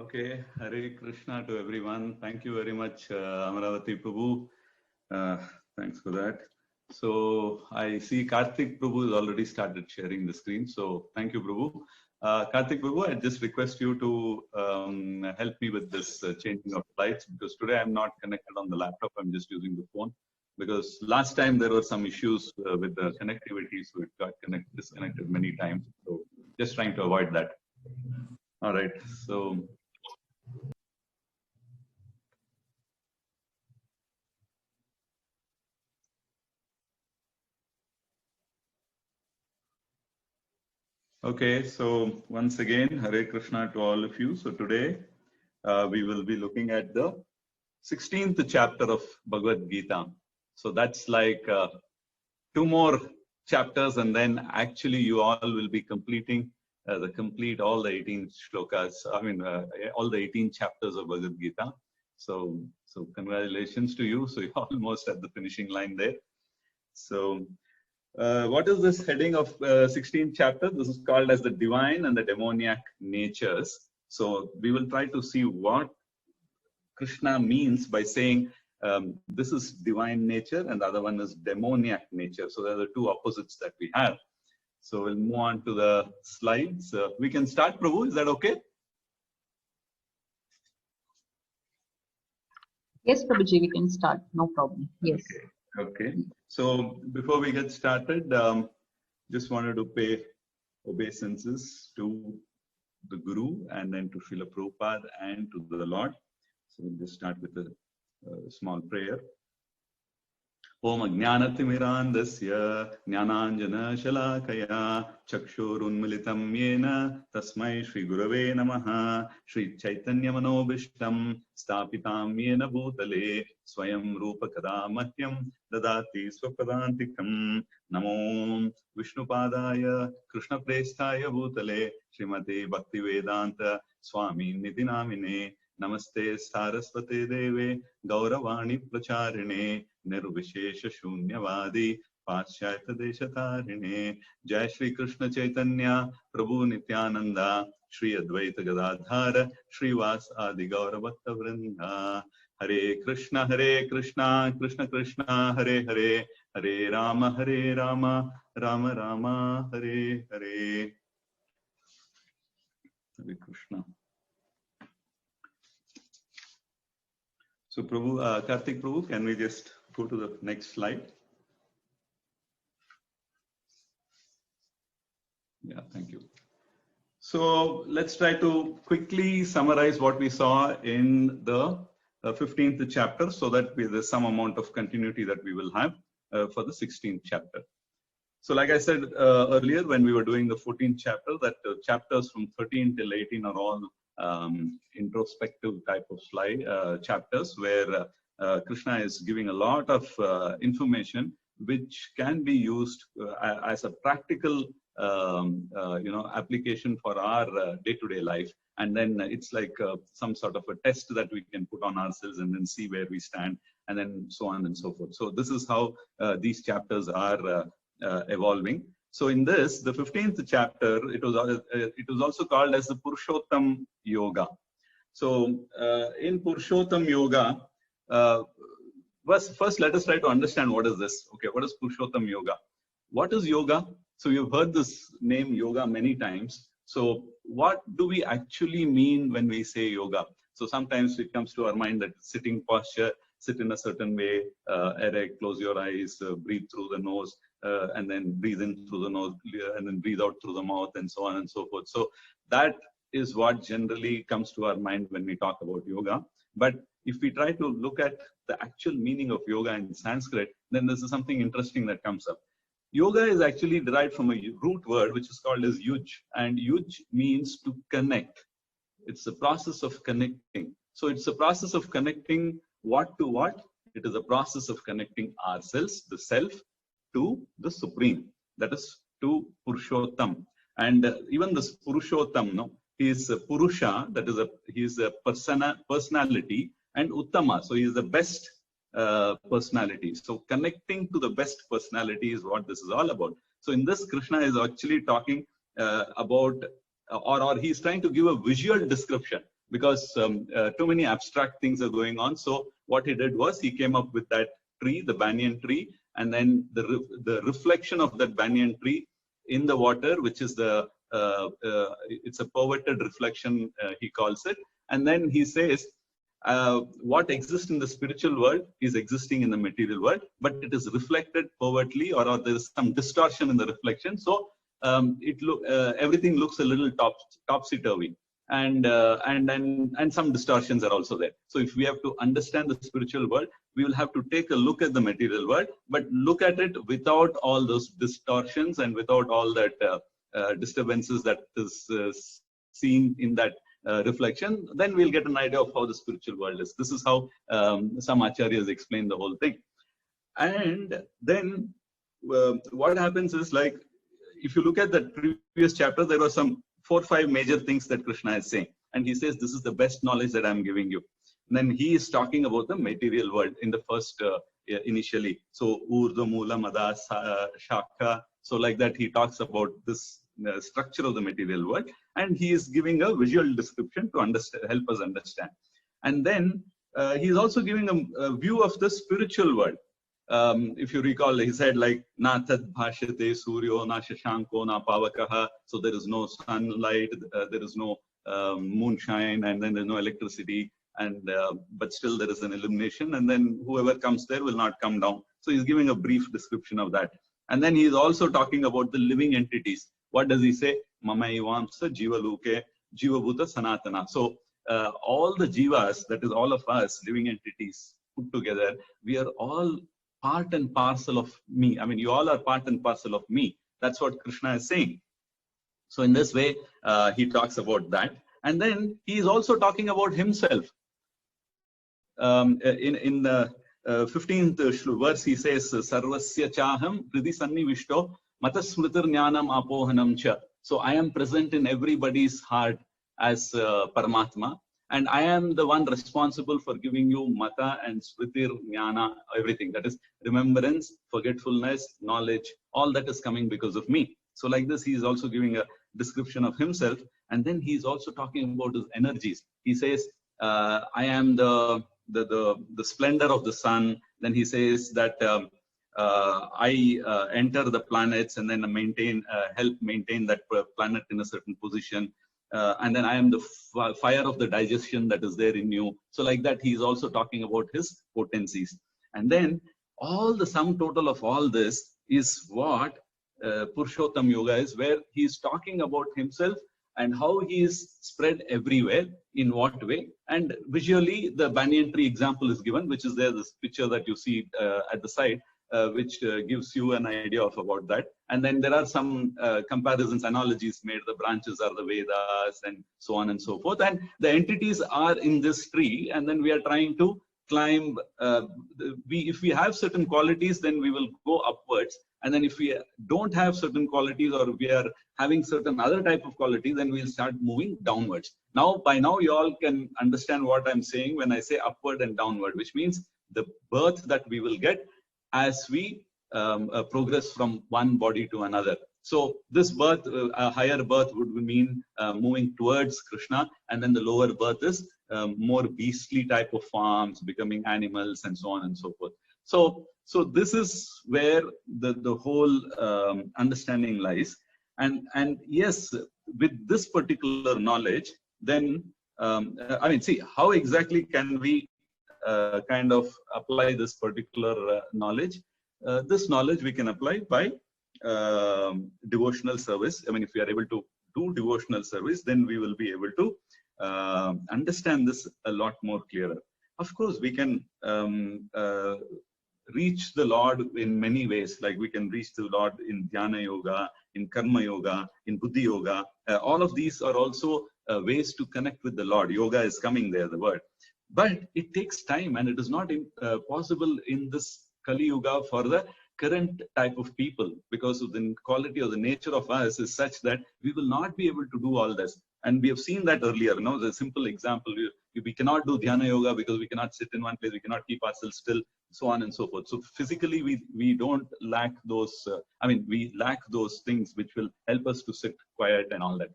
Okay, Hare Krishna to everyone. Thank you very much, Amaravati Prabhu. Thanks for that. So I see Karthik Prabhu has already started sharing the screen. So thank you, Prabhu. Karthik Prabhu, I just request you to help me with this changing of slides, because today I'm not connected on the laptop. I'm just using the phone, because last time there were some issues with the connectivity, so it got disconnected many times. So just trying to avoid that. All right. So. Okay, so once again, Hare Krishna to all of you. So today we will be looking at the 16th chapter of Bhagavad Gita. So that's like 2 more chapters, and then actually you all will be completing all the 18 shlokas. I mean, all the 18 chapters of Bhagavad Gita. So congratulations to you. So you're almost at the finishing line there. So. What is this heading of 16th chapter? This is called as the divine and the demoniac natures. So we will try to see what Krishna means by saying this is divine nature and the other one is demoniac nature. So they're the two opposites that we have. So we'll move on to the slides. We can start, Prabhu. Is that okay? Yes, Prabhuji, we can start. No problem. Yes. Okay. So before we get started, just wanted to pay obeisances to the Guru and then to Srila Prabhupada and to the Lord. So we'll just start with a small prayer. Om Ajnanatimirandasya Jnananjana Shalakaya Chakshurunmilitam Yena Tasmai Shri Gurave Namaha Shri Chaitanya Manobishtam Stapitam Yena Bhutale Swayam Rupa Kadamahyam Dadati Swapadantikam Namo Vishnupadaya Krishna Prestaya Bhutale Srimate Bhaktivedanta Swami Nidinamine Namaste Saraswate Deve Gauravani Pracharine Nirvishesha Shunyavadi Paschayata Deshatarine Jai Shri Krishna Chaitanya Prabhu Nityananda Shri Advaita Gadadhara Shri Vas Adi Gauravata Vrinda Hare Krishna Krishna Krishna Hare Hare Hare Rama Rama Rama Hare Hare. Hare Krishna. So Prabhu, Karthik Prabhu, can we just go to the next slide? Yeah, thank you. So let's try to quickly summarize what we saw in the 15th chapter, so that there's some amount of continuity that we will have for the 16th chapter. So like I said earlier, when we were doing the 14th chapter, that chapters from 13 till 18 are all introspective type of chapters, where Krishna is giving a lot of information which can be used as a practical application for our day-to-day life. And then it's like some sort of a test that we can put on ourselves and then see where we stand, and then so on and so forth. So this is how these chapters are evolving. So in this, the 15th chapter, it was also called as the Purushottam Yoga. So in Purushottam Yoga, first let us try to understand what is this. Okay, what is Purushottam Yoga? What is yoga? So you've heard this name yoga many times. So what do we actually mean when we say yoga? So sometimes it comes to our mind that sitting posture, sit in a certain way, erect, close your eyes, breathe through the nose, and then breathe in through the nose, and then breathe out through the mouth, and so on and so forth. So that is what generally comes to our mind when we talk about yoga. But if we try to look at the actual meaning of yoga in Sanskrit, then this is something interesting that comes up. Yoga is actually derived from a root word which is called as yuj, and yuj means to connect. It's a process of connecting. So it's a process of connecting what to what? It is a process of connecting ourselves, the self, to the Supreme, that is to Purushottam. And even this Purushottam, he is a Purusha, that is he is a personality, and Uttama, so he is the best personality. So connecting to the best personality is what this is all about. So in this, Krishna is actually talking about, or he's trying to give a visual description because too many abstract things are going on. So what he did was he came up with that tree, the banyan tree, and then the reflection of that banyan tree in the water, which is it's a perverted reflection, he calls it. And then he says, what exists in the spiritual world is existing in the material world, but it is reflected pervertly, or there is some distortion in the reflection. So everything looks a little topsy-turvy, and some distortions are also there. So if we have to understand the spiritual world, we will have to take a look at the material world, but look at it without all those distortions and without all that disturbances that is seen in that reflection. Then we'll get an idea of how the spiritual world is. This is how some acharyas explain the whole thing. And then what happens is, like, if you look at the previous chapter, there were some 4 or 5 major things that Krishna is saying. And he says, this is the best knowledge that I'm giving you. And then he is talking about the material world in the first, initially. So, Urdhva Mula Mada Shakha. So like that, he talks about this structure of the material world. And he is giving a visual description to help us understand. And then he is also giving a view of the spiritual world. If you recall, he said, like, na tad bhashate suryo na shashanko na pavakaha. So there is no sunlight, there is no moonshine, and then there's no electricity, and but still there is an illumination, and then whoever comes there will not come down. So he's giving a brief description of that. And then he is also talking about the living entities. What does he say? Mama ivamsa jiva luke jiva bhuta sanatana. So all the jivas, that is all of us, living entities put together, we are all part and parcel of me. I mean, you all are part and parcel of me. That's what Krishna is saying. So in this way, he talks about that. And then he is also talking about himself. In the 15th verse, he says, Sarvasya chaham priti sannivishto matasmritir jnanam apohanam cha. So I am present in everybody's heart as Paramatma. And I am the one responsible for giving you mata and smritir, jnana, everything. That is remembrance, forgetfulness, knowledge, all that is coming because of me. So like this, he is also giving a description of himself. And then he is also talking about his energies. He says, I am the splendor of the sun. Then he says that I enter the planets and then help maintain that planet in a certain position. And then I am the fire of the digestion that is there in you. So like that, he is also talking about his potencies. And then all the sum total of all this is what Purushottam Yoga is, where he is talking about himself and how he is spread everywhere, in what way. And visually, the banyan tree example is given, which is there, this picture that you see at the side, which gives you an idea of about that. And then there are some comparisons, analogies made. The branches are the Vedas and so on and so forth. And the entities are in this tree. And then we are trying to climb. If we have certain qualities, then we will go upwards. And then if we don't have certain qualities, or we are having certain other type of qualities, then we'll start moving downwards. Now, by now, you all can understand what I'm saying when I say upward and downward, which means the birth that we will get as we progress from one body to another. So this birth, a higher birth would mean moving towards Krishna, and then the lower birth is more beastly type of forms, becoming animals, and so on and so forth. So this is where the whole understanding lies. And yes, with this particular knowledge, then I mean, see, how exactly can we kind of apply this particular knowledge? This knowledge we can apply by devotional service. I mean, if we are able to do devotional service, then we will be able to understand this a lot more clearer. Of course, we can reach the Lord in many ways. Like we can reach the Lord in Dhyana Yoga, in Karma Yoga, in Buddhi Yoga. All of these are also ways to connect with the Lord. Yoga is coming there, the word. But it takes time, and it is not possible in this Kali Yuga for the current type of people, because of the quality or the nature of us is such that we will not be able to do all this. And we have seen that earlier. You know, the simple example, we cannot do Dhyana Yoga because we cannot sit in one place, we cannot keep ourselves still, so on and so forth. So physically, we don't lack those, we lack those things which will help us to sit quiet and all that.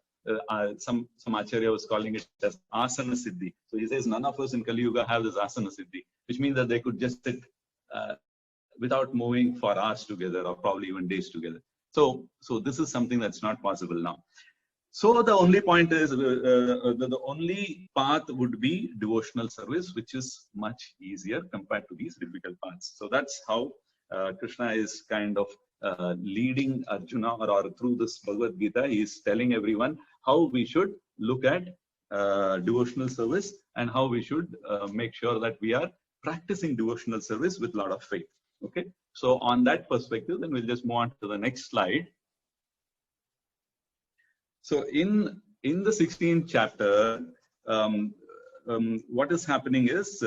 some acharya was calling it as asana siddhi. So he says none of us in Kali Yuga have this asana siddhi, which means that they could just sit without moving for hours together or probably even days together. So this is something that's not possible now. So the only point is, the only path would be devotional service, which is much easier compared to these difficult paths. So that's how Krishna is kind of leading Arjuna, or through this Bhagavad Gita, he is telling everyone how we should look at devotional service and how we should make sure that we are practicing devotional service with a lot of faith. Okay, so on that perspective, then we'll just move on to the next slide. So in the 16th chapter, what is happening is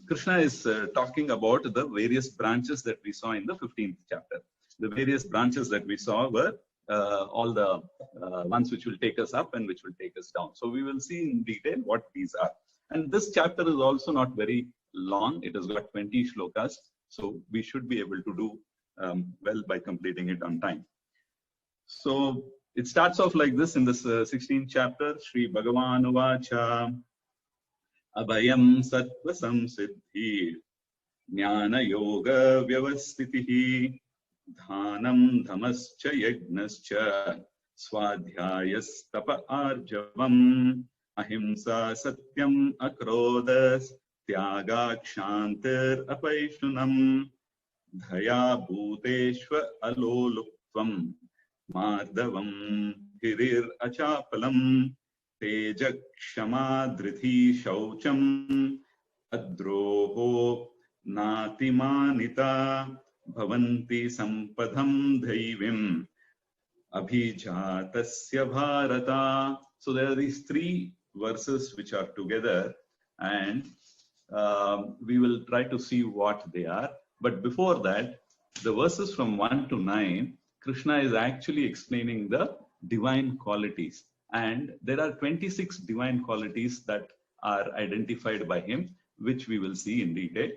Krishna is talking about the various branches that we saw in the 15th chapter. The various branches that we saw were all the ones which will take us up and which will take us down. So we will see in detail what these are. And this chapter is also not very long. It has got 20 shlokas. So we should be able to do well by completing it on time. So it starts off like this in this 16th chapter. Shri Bhagavan Uvacha Abhayam Sattva Samsiddhi Jnana Yoga Vyavasthitihi Dhanam Dhamascha Yagnascha Swadhyayas Tapa Arjavam Ahimsa Satyam Akrodas Tyaga Kshantir Apaishunam Dhaya Bhuteshva Alolupvam Madhavam Hirir Achapalam Tejakshama Dhrithi Shaucham Adroho Natimanita Bhavanti Sampadham Dhaivim Abhijatasya Bharata. So there are these three verses which are together, and we will try to see what they are. But before that, the verses from 1 to 9, Krishna is actually explaining the divine qualities. And there are 26 divine qualities that are identified by him, which we will see in detail.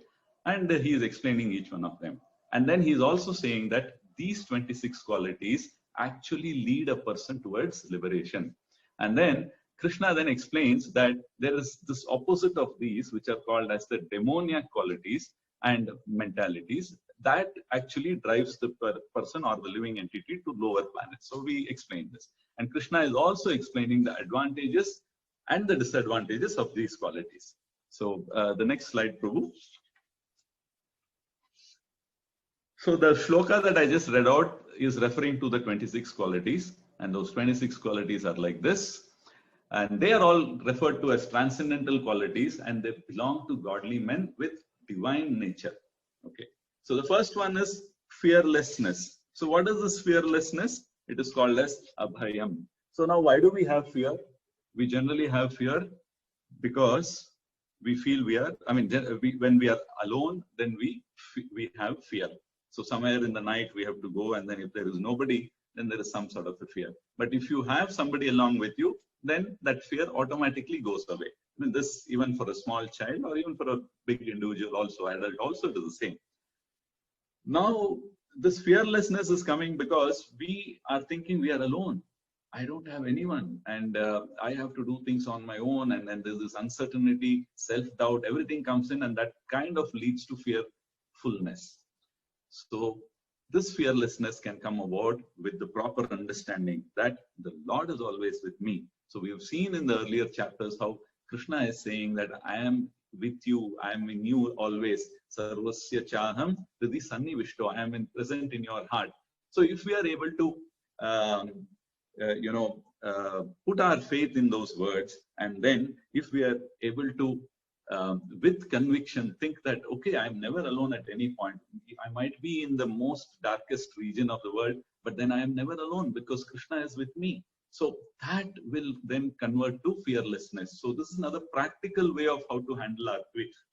And he is explaining each one of them. And then he is also saying that these 26 qualities actually lead a person towards liberation. And then Krishna then explains that there is this opposite of these, which are called as the demoniac qualities and mentalities, that actually drives the person or the living entity to lower planets. So we explain this. And Krishna is also explaining the advantages and the disadvantages of these qualities. So the next slide, Prabhu. So the shloka that I just read out is referring to the 26 qualities. And those 26 qualities are like this. And they are all referred to as transcendental qualities, and they belong to godly men with divine nature. Okay. So the first one is fearlessness. So what is this fearlessness? It is called as abhayam. So now why do we have fear? We generally have fear because we feel we are, when we are alone, then we have fear. So somewhere in the night we have to go, and then if there is nobody, then there is some sort of a fear. But if you have somebody along with you, then that fear automatically goes away. I mean, this even for a small child or even for a big individual also, adult also, it is the same. Now, this fearlessness is coming because we are thinking we are alone. I don't have anyone, and I have to do things on my own, and then there's this uncertainty, self-doubt, everything comes in, and that kind of leads to fearfulness. So this fearlessness can come about with the proper understanding that the Lord is always with me. So we have seen in the earlier chapters how Krishna is saying that I am with you, I am in you always. Sarvasya chaham hridi sannivishto, I am present in your heart. So if we are able to, put our faith in those words, and then if we are able to, with conviction, think that, okay, I'm never alone at any point. I might be in the most darkest region of the world, but then I am never alone because Krishna is with me. So that will then convert to fearlessness. So this is another practical way of how to handle our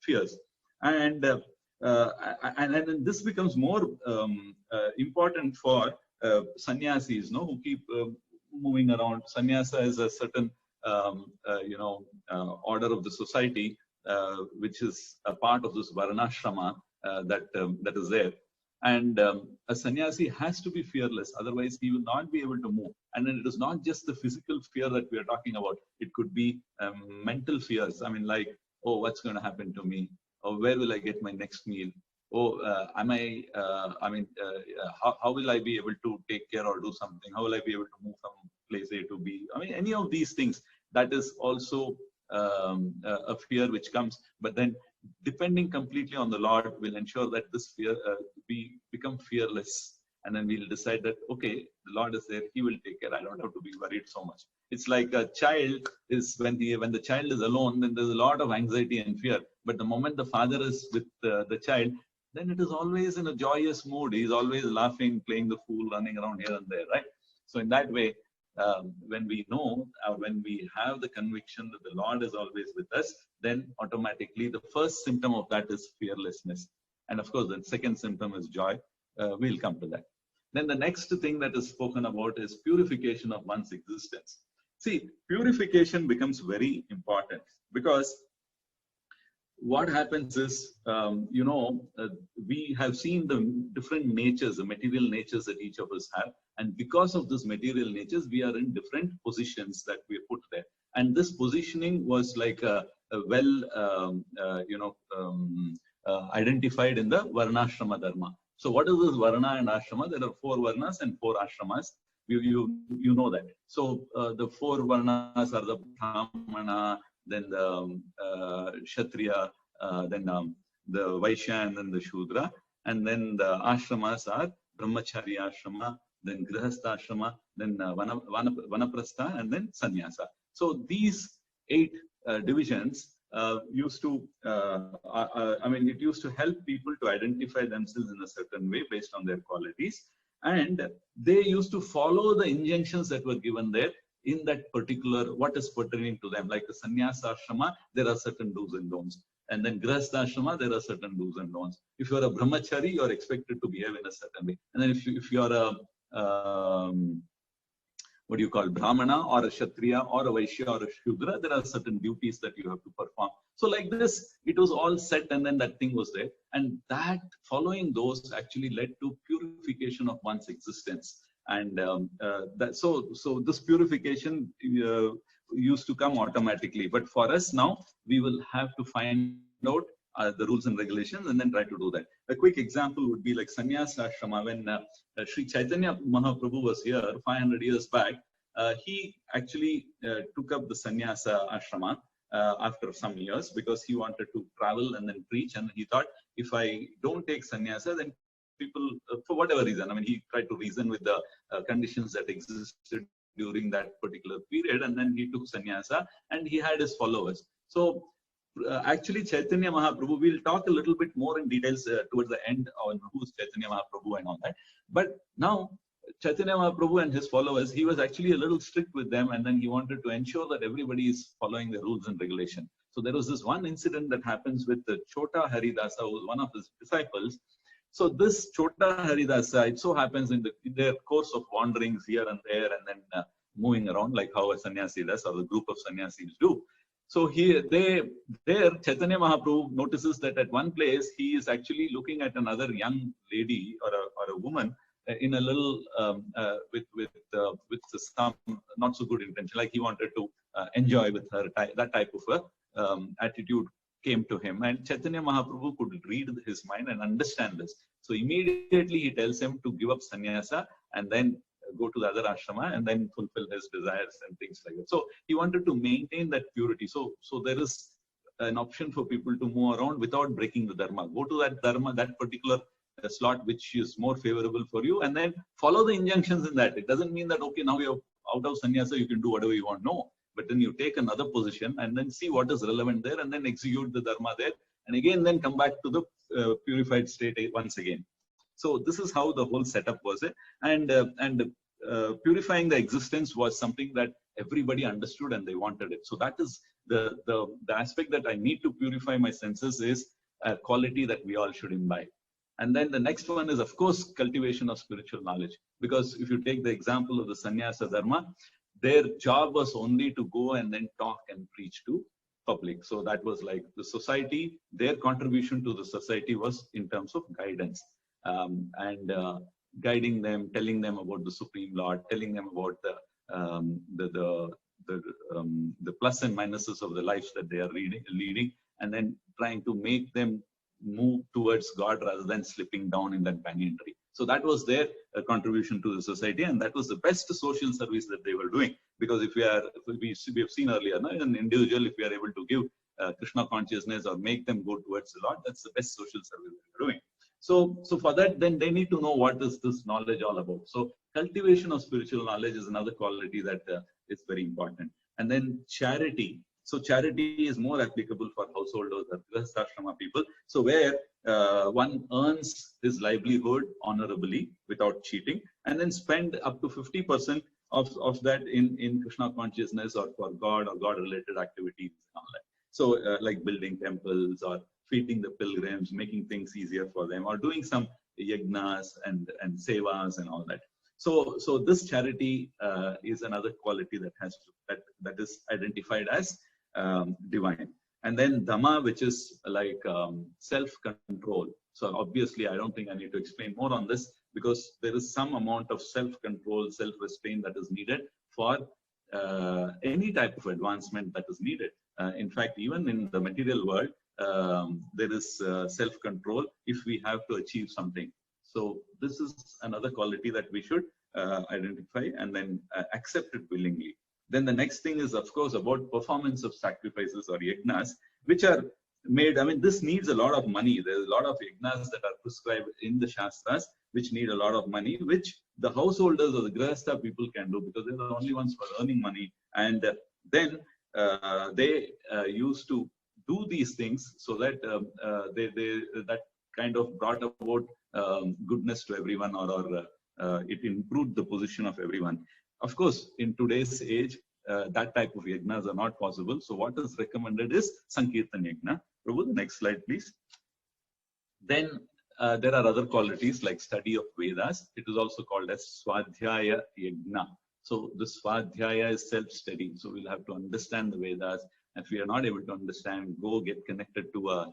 fears. And this becomes more important for sannyasis, who keep moving around. Sannyasa is a certain, order of the society, which is a part of this varnashrama that is there. And a sannyasi has to be fearless, otherwise he will not be able to move. And then it is not just the physical fear that we are talking about. It could be mental fears. I mean, like, oh, what's going to happen to me? Or where will I get my next meal? Oh, how will I be able to take care or do something? How will I be able to move from place A to B? I mean, any of these things, that is also a fear which comes. But then depending completely on the Lord will ensure that this fear, we become fearless. And then we'll decide that, okay, the Lord is there, he will take care. I don't have to be worried so much. It's like a child is, when the child is alone, then there's a lot of anxiety and fear. But the moment the father is with the child, then it is always in a joyous mood. He's always laughing, playing the fool, running around here and there, right? So in that way, when we know, when we have the conviction that the Lord is always with us, then automatically the first symptom of that is fearlessness. And of course, the second symptom is joy. We'll come to that. Then the next thing that is spoken about is purification of one's existence. See, purification becomes very important because what happens is, we have seen the different natures, the material natures that each of us have. And because of this material natures, we are in different positions that we are put there. And this positioning was like identified in the Varnashrama Dharma. So what is this Varna and Ashrama? There are 4 Varnas and 4 Ashramas. You know that. So the 4 Varnas are the Brahmana, then the Kshatriya, then the Vaishya, and then the Shudra. And then the Ashramas are Brahmachari Ashrama, then Grihastha Ashrama, then Vanaprastha, and then Sannyasa. So these 8 divisions used to, it used to help people to identify themselves in a certain way based on their qualities. And they used to follow the injunctions that were given there in that particular, what is pertaining to them. Like the Sannyasa Ashrama, there are certain do's and don'ts. And then Grihastha Ashrama, there are certain do's and don'ts. If you are a Brahmachari, you are expected to behave in a certain way. And then if you are a what do you call, Brahmana or a Kshatriya or a Vaishya or a Shudra, there are certain duties that you have to perform. So like this, it was all set, and then that thing was there. And that, following those, actually led to purification of one's existence. And so this purification used to come automatically. But for us now, we will have to find out the rules and regulations and then try to do that. A quick example would be like Sannyasa Ashrama. When Sri Chaitanya Mahaprabhu was here 500 years back, he actually took up the Sannyasa Ashrama after some years because he wanted to travel and then preach. And he thought, if I don't take sannyasa, then people, for whatever reason, I mean, he tried to reason with the conditions that existed during that particular period, and then he took sannyasa and he had his followers. So actually Chaitanya Mahaprabhu, we'll talk a little bit more in details towards the end on who's Chaitanya Mahaprabhu and all that. But now Chaitanya Mahaprabhu and his followers, he was actually a little strict with them, and then he wanted to ensure that everybody is following the rules and regulation. So there was this one incident that happens with the Chota Haridasa, who was one of his disciples. So this Chota Haridasa, it so happens in their course of wanderings here and there, and then moving around like how a sannyasi does, or the group of sannyasis do. So there Chaitanya Mahaprabhu notices that at one place he is actually looking at another young lady or a woman in a little with some not so good intention, like he wanted to enjoy with her. That type of a attitude came to him, and Chaitanya Mahaprabhu could read his mind and understand this. So immediately he tells him to give up sannyasa and then go to the other ashrama and then fulfill his desires and things like that. So he wanted to maintain that purity. So there is an option for people to move around without breaking the dharma. Go to that dharma, that particular slot which is more favorable for you, and then follow the injunctions in that. It doesn't mean that, okay, now you're out of sannyasa, you can do whatever you want. No. But then you take another position and then see what is relevant there and then execute the dharma there. And again, then come back to the purified state once again. So this is how the whole setup was. And purifying the existence was something that everybody understood and they wanted it. So that is the aspect that I need to purify my senses is a quality that we all should imbibe. And then the next one is, of course, cultivation of spiritual knowledge. Because if you take the example of the sannyasa dharma, their job was only to go and then talk and preach to public. So that was like the society, their contribution to the society was in terms of guidance. and guiding them, telling them about the Supreme Lord, telling them about the plus and minuses of the lives that they are leading, and then trying to make them move towards God rather than slipping down in that banyan tree. So that was their contribution to the society, and that was the best social service that they were doing. Because if we have seen earlier, no, an individual, if we are able to give Krishna consciousness or make them go towards the Lord, that's the best social service that we're doing. So for that, then they need to know what is this knowledge all about. So cultivation of spiritual knowledge is another quality that is very important. And then charity. So charity is more applicable for householders or grihasthashrama people. So where one earns his livelihood honorably without cheating, and then spend up to 50% of that in Krishna consciousness or for God or God-related activities and all that. So like building temples or feeding the pilgrims, making things easier for them, or doing some yajnas and sevas and all that. So this charity is another quality that is identified as divine. And then Dhamma, which is like self-control. So obviously, I don't think I need to explain more on this, because there is some amount of self-control, self-restraint that is needed for any type of advancement that is needed. In fact, even in the material world, there is self-control if we have to achieve something. So this is another quality that we should identify and then accept it willingly. Then the next thing is, of course, about performance of sacrifices or yajnas, which are made. I mean, this needs a lot of money. There's a lot of yajnas that are prescribed in the Shastras, which need a lot of money, which the householders or the grihastha people can do, because they're the only ones who are earning money. And then they used to do these things so that that kind of brought about goodness to everyone, or it improved the position of everyone. Of course, in today's age, that type of yajnas are not possible. So what is recommended is Sankirtan Yajna. Prabhu, the next slide, please. Then there are other qualities like study of Vedas. It is also called as Swadhyaya Yajna. So the Swadhyaya is self-study. So we'll have to understand the Vedas. If we are not able to understand, go get connected to a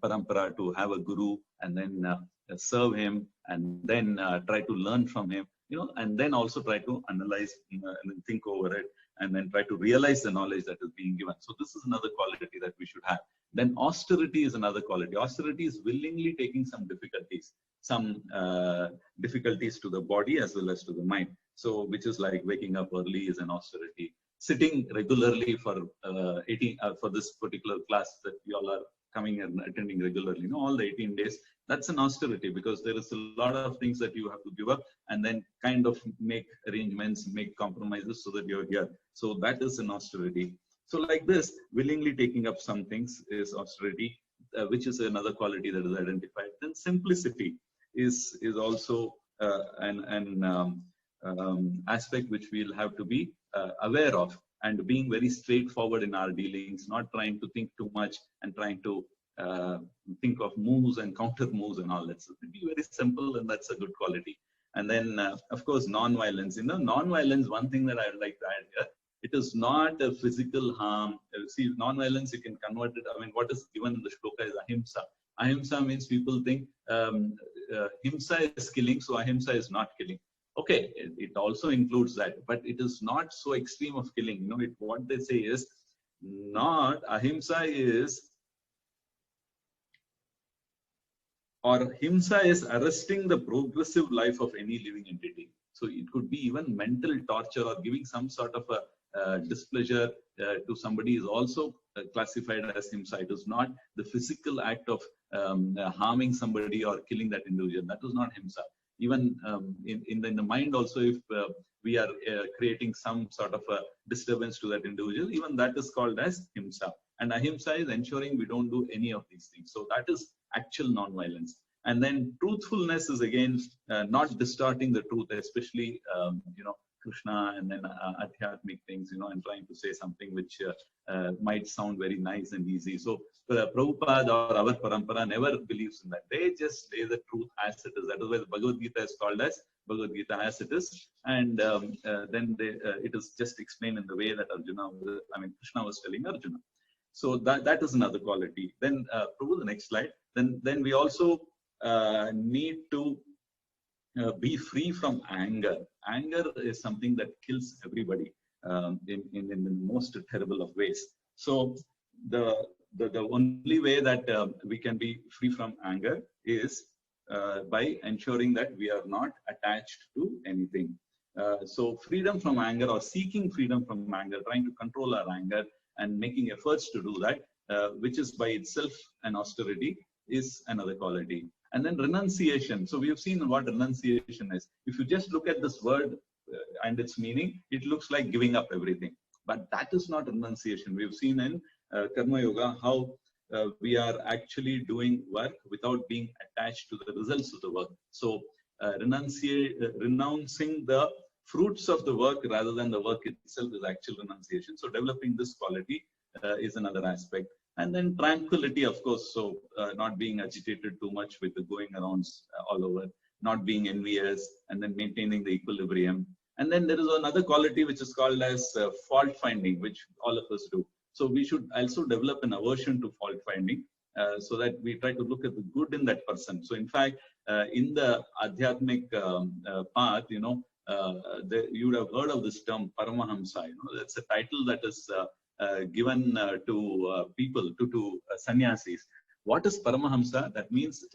parampara, to have a guru, and then serve him, and then try to learn from him, and then also try to analyze and think over it, and then try to realize the knowledge that is being given. So this is another quality that we should have. Then austerity is another quality. Austerity is willingly taking some difficulties to the body as well as to the mind. So which is like waking up early is an austerity. Sitting regularly for for this particular class that you all are coming and attending regularly, all the 18 days, that's an austerity, because there is a lot of things that you have to give up and then kind of make arrangements, make compromises so that you're here. So that is an austerity. So like this, willingly taking up some things is austerity, which is another quality that is identified. Then simplicity is also an aspect which we'll have to be aware of, and being very straightforward in our dealings, not trying to think too much and trying to think of moves and counter moves and all that. So be very simple, and that's a good quality. And then, of course, non-violence. Non-violence, one thing that I would like to add here, it is not a physical harm. See, non-violence, you can convert it. I mean, what is given in the shloka is ahimsa. Ahimsa means people think himsa is killing, so ahimsa is not killing. Okay, it also includes that, but it is not so extreme of killing. What they say is not ahimsa is, or himsa is arresting the progressive life of any living entity. So it could be even mental torture or giving some sort of a displeasure to somebody is also classified as himsa. It is not the physical act of harming somebody or killing that individual. That is not himsa. Even in the mind also, if we are creating some sort of a disturbance to that individual, even that is called as himsa. And ahimsa is ensuring we don't do any of these things. So that is actual non-violence. And then truthfulness is again not distorting the truth, especially Krishna and then adhyatmic things, and trying to say something which might sound very nice and easy. So Prabhupada or our parampara never believes in that. They just say the truth as it is. That is why the Bhagavad Gita is called as Bhagavad Gita as it is. And then it is just explained in the way that Krishna was telling Arjuna. So that is another quality. Then Prabhu, the next slide. Then we also need to be free from anger. Anger is something that kills everybody in the most terrible of ways. So the only way that we can be free from anger is by ensuring that we are not attached to anything. So freedom from anger, or seeking freedom from anger, trying to control our anger and making efforts to do that, which is by itself an austerity, is another quality. And then renunciation. So we have seen what renunciation is. If you just look at this word and its meaning, it looks like giving up everything. But that is not renunciation. We've seen in Karma Yoga how we are actually doing work without being attached to the results of the work. So renouncing the fruits of the work rather than the work itself is actual renunciation. So developing this quality is another aspect. And then tranquility, of course, so not being agitated too much with the going around all over, not being envious, and then maintaining the equilibrium. And then there is another quality which is called as fault finding, which all of us do. So we should also develop an aversion to fault finding, so that we try to look at the good in that person. So in fact, in the Adhyatmic path, you would have heard of this term Paramahamsa. That's a title that is given to people, to sannyasis. What is Paramahamsa? That means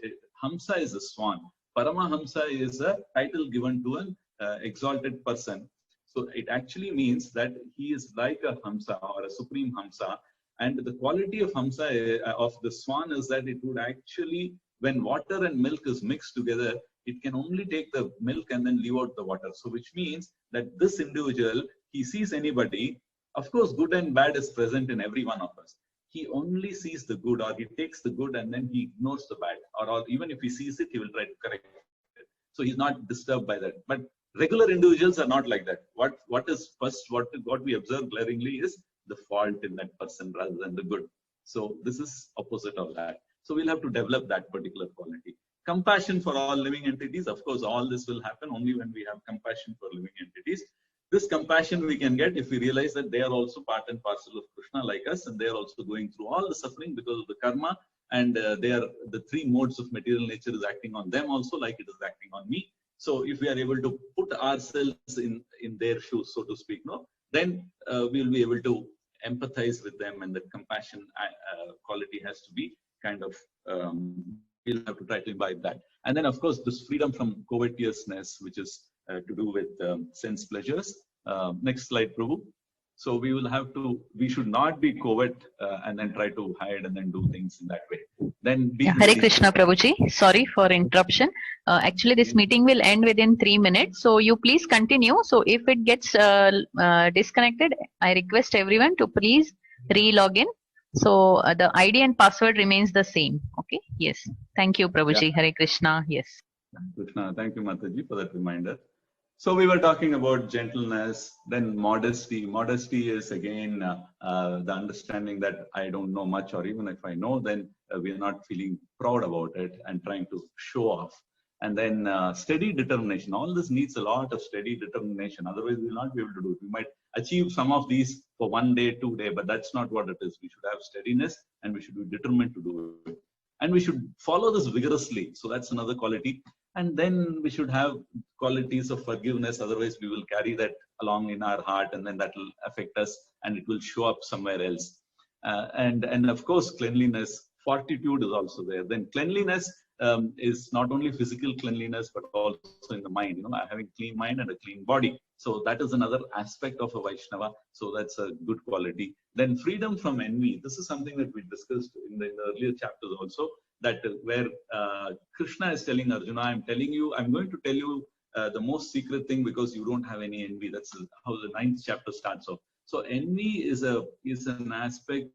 Hamsa is a swan. Paramahamsa is a title given to an exalted person. So it actually means that he is like a Hamsa or a supreme Hamsa. And the quality of Hamsa, of the swan, is that it would actually, when water and milk is mixed together, it can only take the milk and then leave out the water. So which means that this individual, he sees anybody. Of course, good and bad is present in every one of us. He only sees the good, or he takes the good and then he ignores the bad. Or even if he sees it, he will try to correct it. So he's not disturbed by that. But regular individuals are not like that. What is first, what we observe glaringly is the fault in that person rather than the good. So this is opposite of that. So we'll have to develop that particular quality. Compassion for all living entities. Of course, all this will happen only when we have compassion for living entities. This compassion we can get if we realize that they are also part and parcel of Krishna like us, and they are also going through all the suffering because of the karma, and the three modes of material nature is acting on them also like it is acting on me. So if we are able to put ourselves in their shoes, so to speak, then we will be able to empathize with them, and that compassion quality has to be kind of, we'll have to try to imbibe that. And then, of course, this freedom from covetousness, which is to do with sense pleasures. Next slide, Prabhu. So we should not be covert and then try to hide and then do things in that way. Then Hare Krishna, Prabhuji. Sorry for interruption. Actually, this meeting will end within 3 minutes. So you please continue. So if it gets disconnected, I request everyone to please re-log in. So the ID and password remains the same. Okay. Yes. Thank you, Prabhuji. Yeah. Hare Krishna. Yes. Krishna. Thank you, Mataji, for that reminder. So we were talking about gentleness, then modesty. Modesty is again the understanding that I don't know much, or even if I know, then we are not feeling proud about it and trying to show off. And then steady determination. All this needs a lot of steady determination. Otherwise, we will not be able to do it. We might achieve some of these for 1 day, 2 days, but that's not what it is. We should have steadiness, and we should be determined to do it. And we should follow this vigorously. So that's another quality. And then we should have qualities of forgiveness. Otherwise, we will carry that along in our heart, and then that will affect us, and it will show up somewhere else. And of course, cleanliness, fortitude is also there. Then cleanliness is not only physical cleanliness, but also in the mind. Having clean mind and a clean body. So that is another aspect of a Vaishnava. So that's a good quality. Then freedom from envy. This is something that we discussed in the earlier chapters also. That where Krishna is telling Arjuna, I'm going to tell you the most secret thing because you don't have any envy. That's how the 9th chapter starts off. So envy is an aspect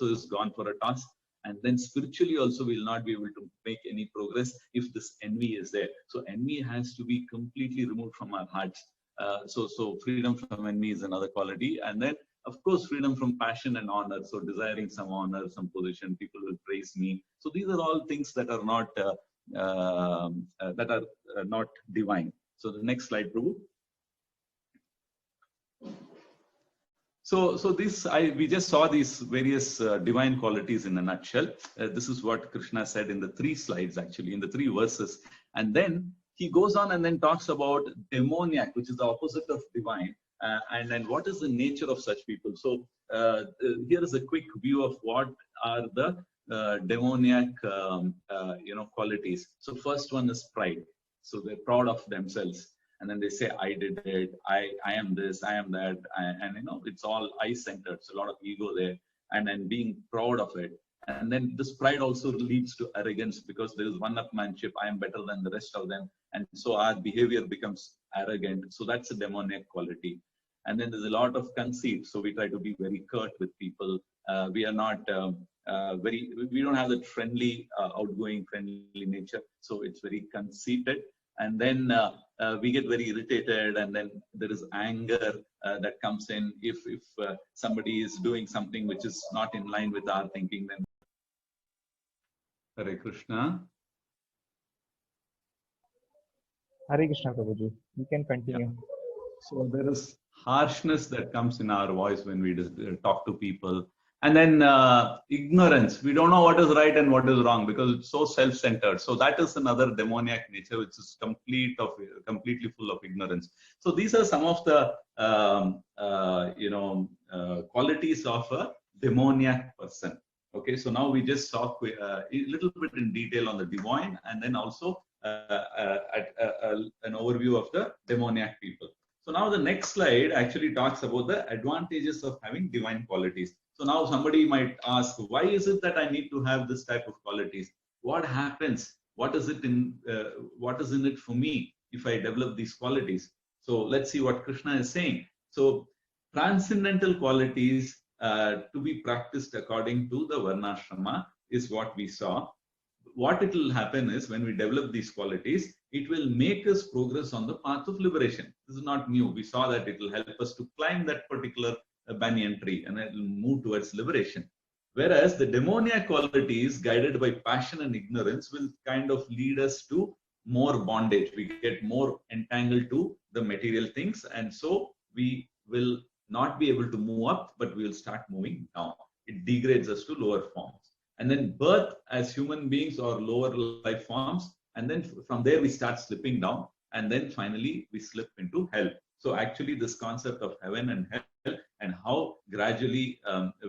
is gone for a toss. And then spiritually also we will not be able to make any progress if this envy is there. So envy has to be completely removed from our hearts. So freedom from envy is another quality. And then, of course, freedom from passion and honor. So desiring some honor, some position, people will praise me. So these are all things that are not divine. So the next slide, Prabhu. So we just saw these various divine qualities in a nutshell. This is what Krishna said in the 3 slides, actually, in the 3 verses. And then he goes on and then talks about demoniac, which is the opposite of divine. And then what is the nature of such people? So here is a quick view of what are the demoniac qualities. So first one is pride. So they're proud of themselves. And then they say, I did it, I am this, I am that, and it's all I-centered, so a lot of ego there, and then being proud of it. And then this pride also leads to arrogance, because there is one-upmanship, I am better than the rest of them, and so our behavior becomes arrogant. So that's a demoniac quality. And then there's a lot of conceit, so we try to be very curt with people. We are not we don't have that friendly, outgoing, friendly nature, so it's very conceited. And then we get very irritated, and then there is anger that comes in if somebody is doing something which is not in line with our thinking. Then Hare Krishna. Hare Krishna, Prabhuji. You can continue. Yeah. So there is harshness that comes in our voice when we talk to people. And then ignorance. We don't know what is right and what is wrong because it's so self-centered. So that is another demoniac nature, which is completely full of ignorance. So these are some of the qualities of a demoniac person. Okay, so now we just saw a little bit in detail on the divine, and then also an overview of the demoniac people. So now the next slide actually talks about the advantages of having divine qualities. So now somebody might ask, why is it that I need to have this type of qualities? What happens? What is in it for me if I develop these qualities? So let's see what Krishna is saying. So transcendental qualities to be practiced according to the Varnashrama is what we saw. What it will happen is when we develop these qualities, it will make us progress on the path of liberation. This is not new. We saw that it will help us to climb that particular banyan tree, and it will move towards liberation. Whereas the demoniac qualities guided by passion and ignorance will kind of lead us to more bondage. We get more entangled to the material things, and so we will not be able to move up, but we will start moving down. It degrades us to lower forms. And then birth as human beings or lower life forms, and then from there we start slipping down, and then finally we slip into hell. So actually this concept of heaven and hell and how gradually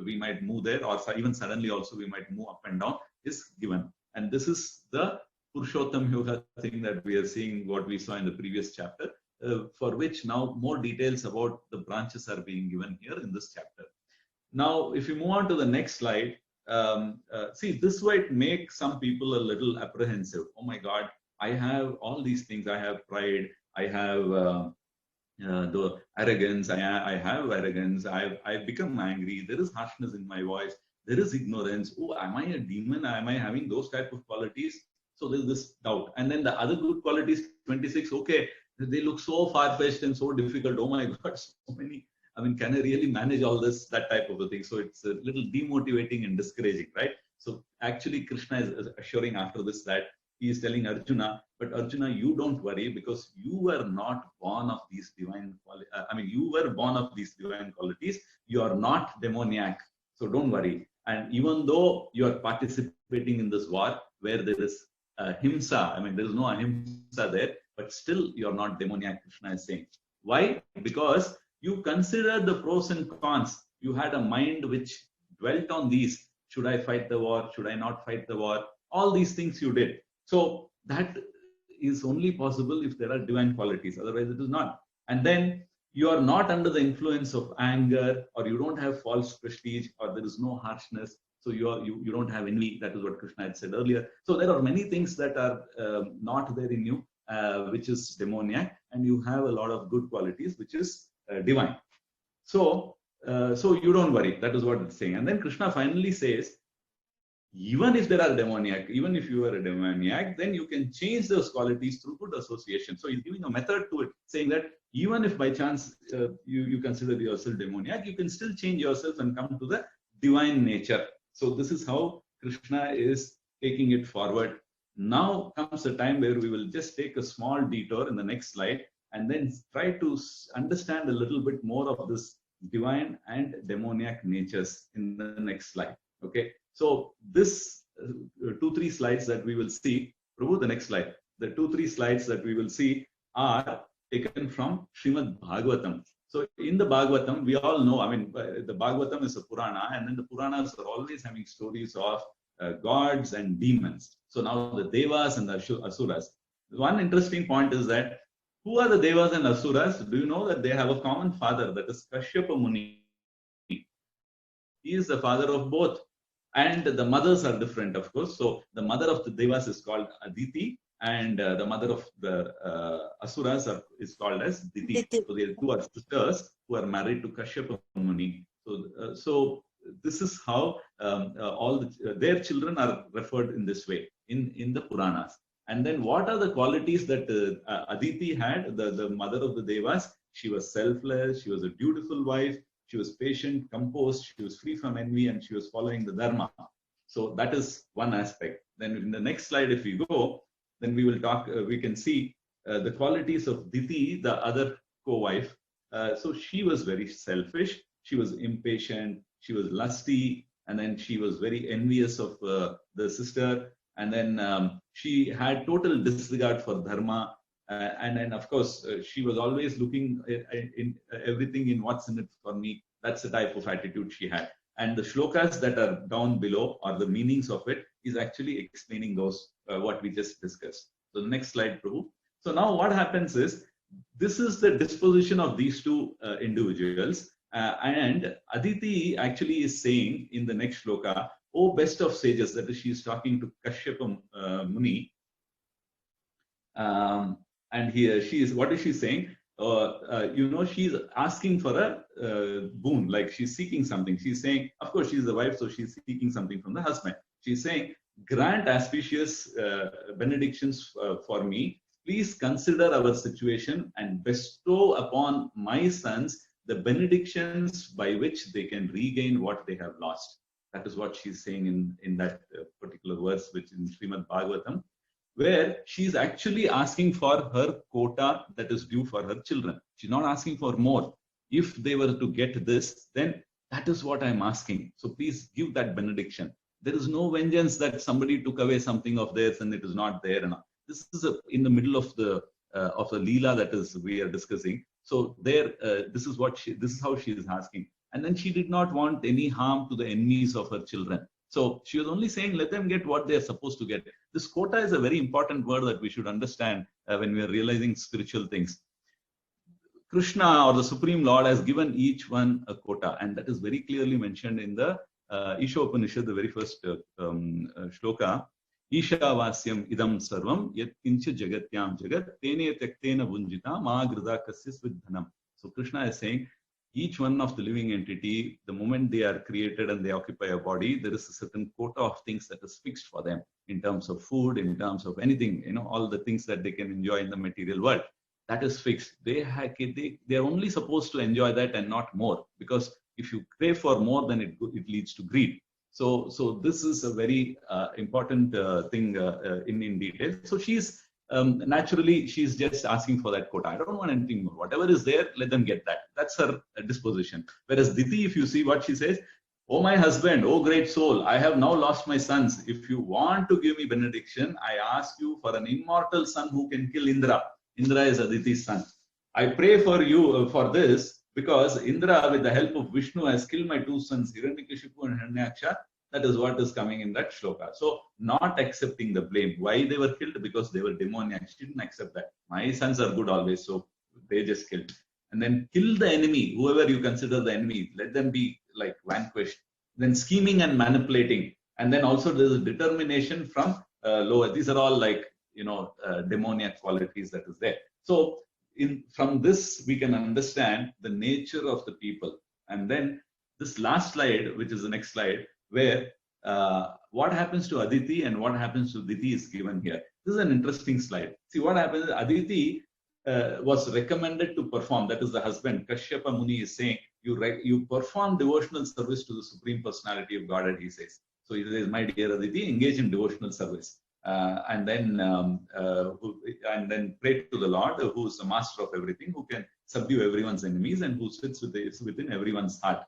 we might move there, or even suddenly also we might move up and down, is given. And this is the Purushottam Yoga thing that we are seeing, what we saw in the previous chapter, for which now more details about the branches are being given here in this chapter. Now, if you move on to the next slide, see, this might make some people a little apprehensive. Oh my God, I have all these things. I have pride. I have the arrogance. I have arrogance. I've become angry. There is harshness in my voice. There is ignorance. Oh, am I a demon? Am I having those type of qualities? So there's this doubt. And then the other good qualities, 26. Okay, they look so far-fetched and so difficult. Oh my God, so many. I mean, can I really manage all this, that type of a thing? So it's a little demotivating and discouraging, right? So actually Krishna is assuring after this that he is telling Arjuna, but Arjuna, you don't worry, because you were not born of these divine qualities. You were born of these divine qualities. You are not demoniac. So don't worry. And even though you are participating in this war where there is himsa, there is no ahimsa there, but still you are not demoniac, Krishna is saying. Why? Because you consider the pros and cons. You had a mind which dwelt on these. Should I fight the war? Should I not fight the war? All these things you did. So that is only possible if there are divine qualities. Otherwise, it is not. And then you are not under the influence of anger, or you don't have false prestige, or there is no harshness. So you don't have envy. That is what Krishna had said earlier. So there are many things that are not there in you, which is demoniac, and you have a lot of good qualities, which is divine. So you don't worry. That is what it's saying. And then Krishna finally says, even if there are demoniac, even if you are a demoniac, then you can change those qualities through good association. So he's giving a method to it, saying that even if by chance you consider yourself demoniac, you can still change yourself and come to the divine nature. So this is how Krishna is taking it forward. Now comes the time where we will just take a small detour in the next slide, and then try to understand a little bit more of this divine and demoniac natures in the next slide. Okay, so this 2-3 slides that we will see, Prabhu, the next slide. The 2-3 slides that we will see are taken from Srimad Bhagavatam. So in the Bhagavatam, we all know, I mean, the Bhagavatam is a Purana, and then the Puranas are always having stories of gods and demons. So now the Devas and the Asuras. One interesting point is that who are the Devas and Asuras? Do you know that they have a common father, that is Kashyapa Muni? He is the father of both. And the mothers are different, of course. So the mother of the Devas is called Aditi, and the mother of the Asuras is called as Diti. So they two are sisters who are married to Kashyapa Muni. So this is how their children are referred in this way in the Puranas. And then what are the qualities that Aditi had, the mother of the Devas? She was selfless, she was a dutiful wife, she was patient, composed, she was free from envy, and she was following the Dharma. So that is one aspect. Then in the next slide, if we go, then we will talk, we can see the qualities of Diti, the other co-wife. So she was very selfish, she was impatient, she was lusty, and then she was very envious of the sister. And then she had total disregard for Dharma. And then, of course, she was always looking in everything in what's in it for me. That's the type of attitude she had. And the shlokas that are down below, or the meanings of it, is actually explaining those, what we just discussed. So the next slide, Prabhu. So now what happens is, this is the disposition of these two individuals. And Aditi actually is saying in the next shloka, "O best of sages," that is, she is talking to Kashyapa Muni. And here she is, what is she saying? She's asking for a boon, like she's seeking something. She's saying, of course, she's the wife, so she's seeking something from the husband. She's saying, "Grant auspicious benedictions for me. Please consider our situation and bestow upon my sons the benedictions by which they can regain what they have lost." That is what she's saying in that particular verse, which in Srimad Bhagavatam, where she's actually asking for her quota that is due for her children. She's not asking for more. If they were to get this, then that is what I'm asking. So please give that benediction. There is no vengeance that somebody took away something of theirs and it is not there. And this is in the middle of the Leela that is we are discussing. So there, this is how she is asking. And then she did not want any harm to the enemies of her children. So she was only saying, let them get what they are supposed to get. This quota is a very important word that we should understand when we are realizing spiritual things. Krishna, or the Supreme Lord, has given each one a quota, and that is very clearly mentioned in the Isha Upanishad, the very first shloka. Isha vasyam idam sarvam yat kincha jagatyam jagat tene tektena vunjita ma grida kasyas vidhanam. So Krishna is saying, each one of the living entity, the moment they are created and they occupy a body, there is a certain quota of things that is fixed for them in terms of food, in terms of anything, all the things that they can enjoy in the material world. That is fixed. They are only supposed to enjoy that and not more, because if you crave for more, then it leads to greed. So this is a very important thing in detail. So she's naturally, she's just asking for that quota. I don't want anything more. Whatever is there, let them get that. That's her disposition. Whereas Diti, if you see what she says, "Oh my husband, oh great soul, I have now lost my sons. If you want to give me benediction, I ask you for an immortal son who can kill Indra." Indra is Aditi's son. "I pray for you for this, because Indra, with the help of Vishnu, has killed my two sons, Hiranyakashipu and Hiranyaksha." That is what is coming in that shloka. So not accepting the blame. Why they were killed? Because they were demoniac. She didn't accept that. My sons are good always, so they just killed. And then kill the enemy, whoever you consider the enemy, let them be like vanquished. Then scheming and manipulating. And then also there is determination from lower. These are all like, demoniac qualities that is there. So from this, we can understand the nature of the people. And then this last slide, which is the next slide, where what happens to Aditi and what happens to Diti is given here. This is an interesting slide. See what happens. Aditi was recommended to perform. That is the husband. Kashyapa Muni is saying, you perform devotional service to the Supreme Personality of Godhead, he says. So he says, "My dear Aditi, engage in devotional service." and then pray to the Lord, who is the master of everything, who can subdue everyone's enemies and who sits within everyone's heart.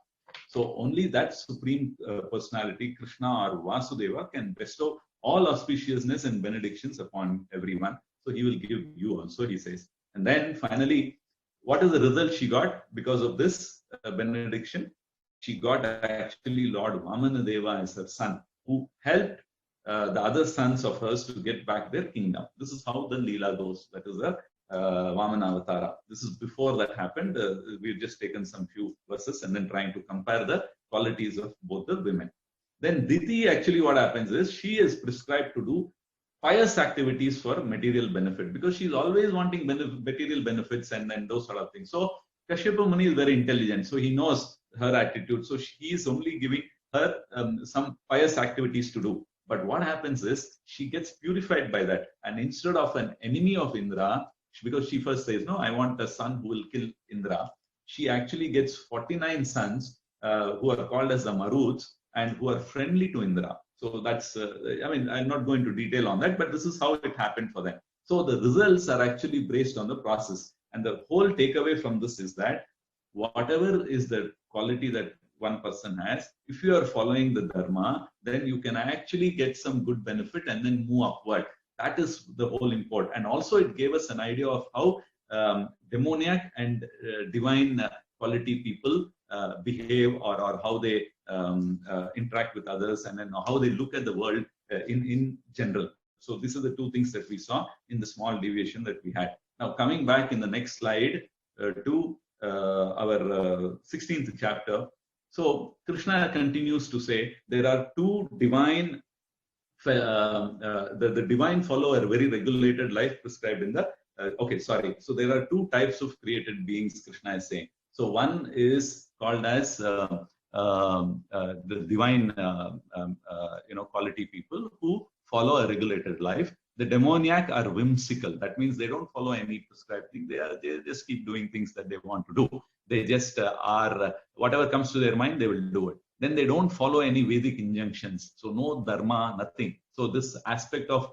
So only that supreme personality, Krishna or Vasudeva, can bestow all auspiciousness and benedictions upon everyone. So he will give you also, he says. And then finally, what is the result she got because of this benediction? She got actually Lord Vamanadeva as her son, who helped the other sons of hers to get back their kingdom. This is how the Leela goes. That is the Vamana Avatara. This is before that happened. We've just taken some few verses and then trying to compare the qualities of both the women. Then Diti, actually what happens is she is prescribed to do pious activities for material benefit, because she's always wanting material benefits and those sort of things. So Kashyapa Muni is very intelligent, so he knows her attitude. So he is only giving her some pious activities to do. But what happens is she gets purified by that, and instead of an enemy of Indra, because she first says, no, I want a son who will kill Indra, she actually gets 49 sons who are called as the Maruts and who are friendly to Indra. So that's, I'm not going to detail on that, but this is how it happened for them. So the results are actually based on the process. And the whole takeaway from this is that whatever is the quality that one person has, if you are following the Dharma, then you can actually get some good benefit and then move upward. That is the whole import. And also it gave us an idea of how demoniac and divine quality people behave, or how they interact with others, and then how they look at the world in general. So these are the two things that we saw in the small deviation that we had. Now coming back in the next slide to our 16th chapter. So Krishna continues to say there are two divine, the divine follow a very regulated life prescribed in the, so there are two types of created beings, Krishna is saying. So one is called as the divine, quality people who follow a regulated life. The demoniac are whimsical. That means they don't follow any prescribed thing. They just keep doing things that they want to do. They just are, whatever comes to their mind, they will do it. Then they don't follow any Vedic injunctions. So no dharma, nothing. So this aspect of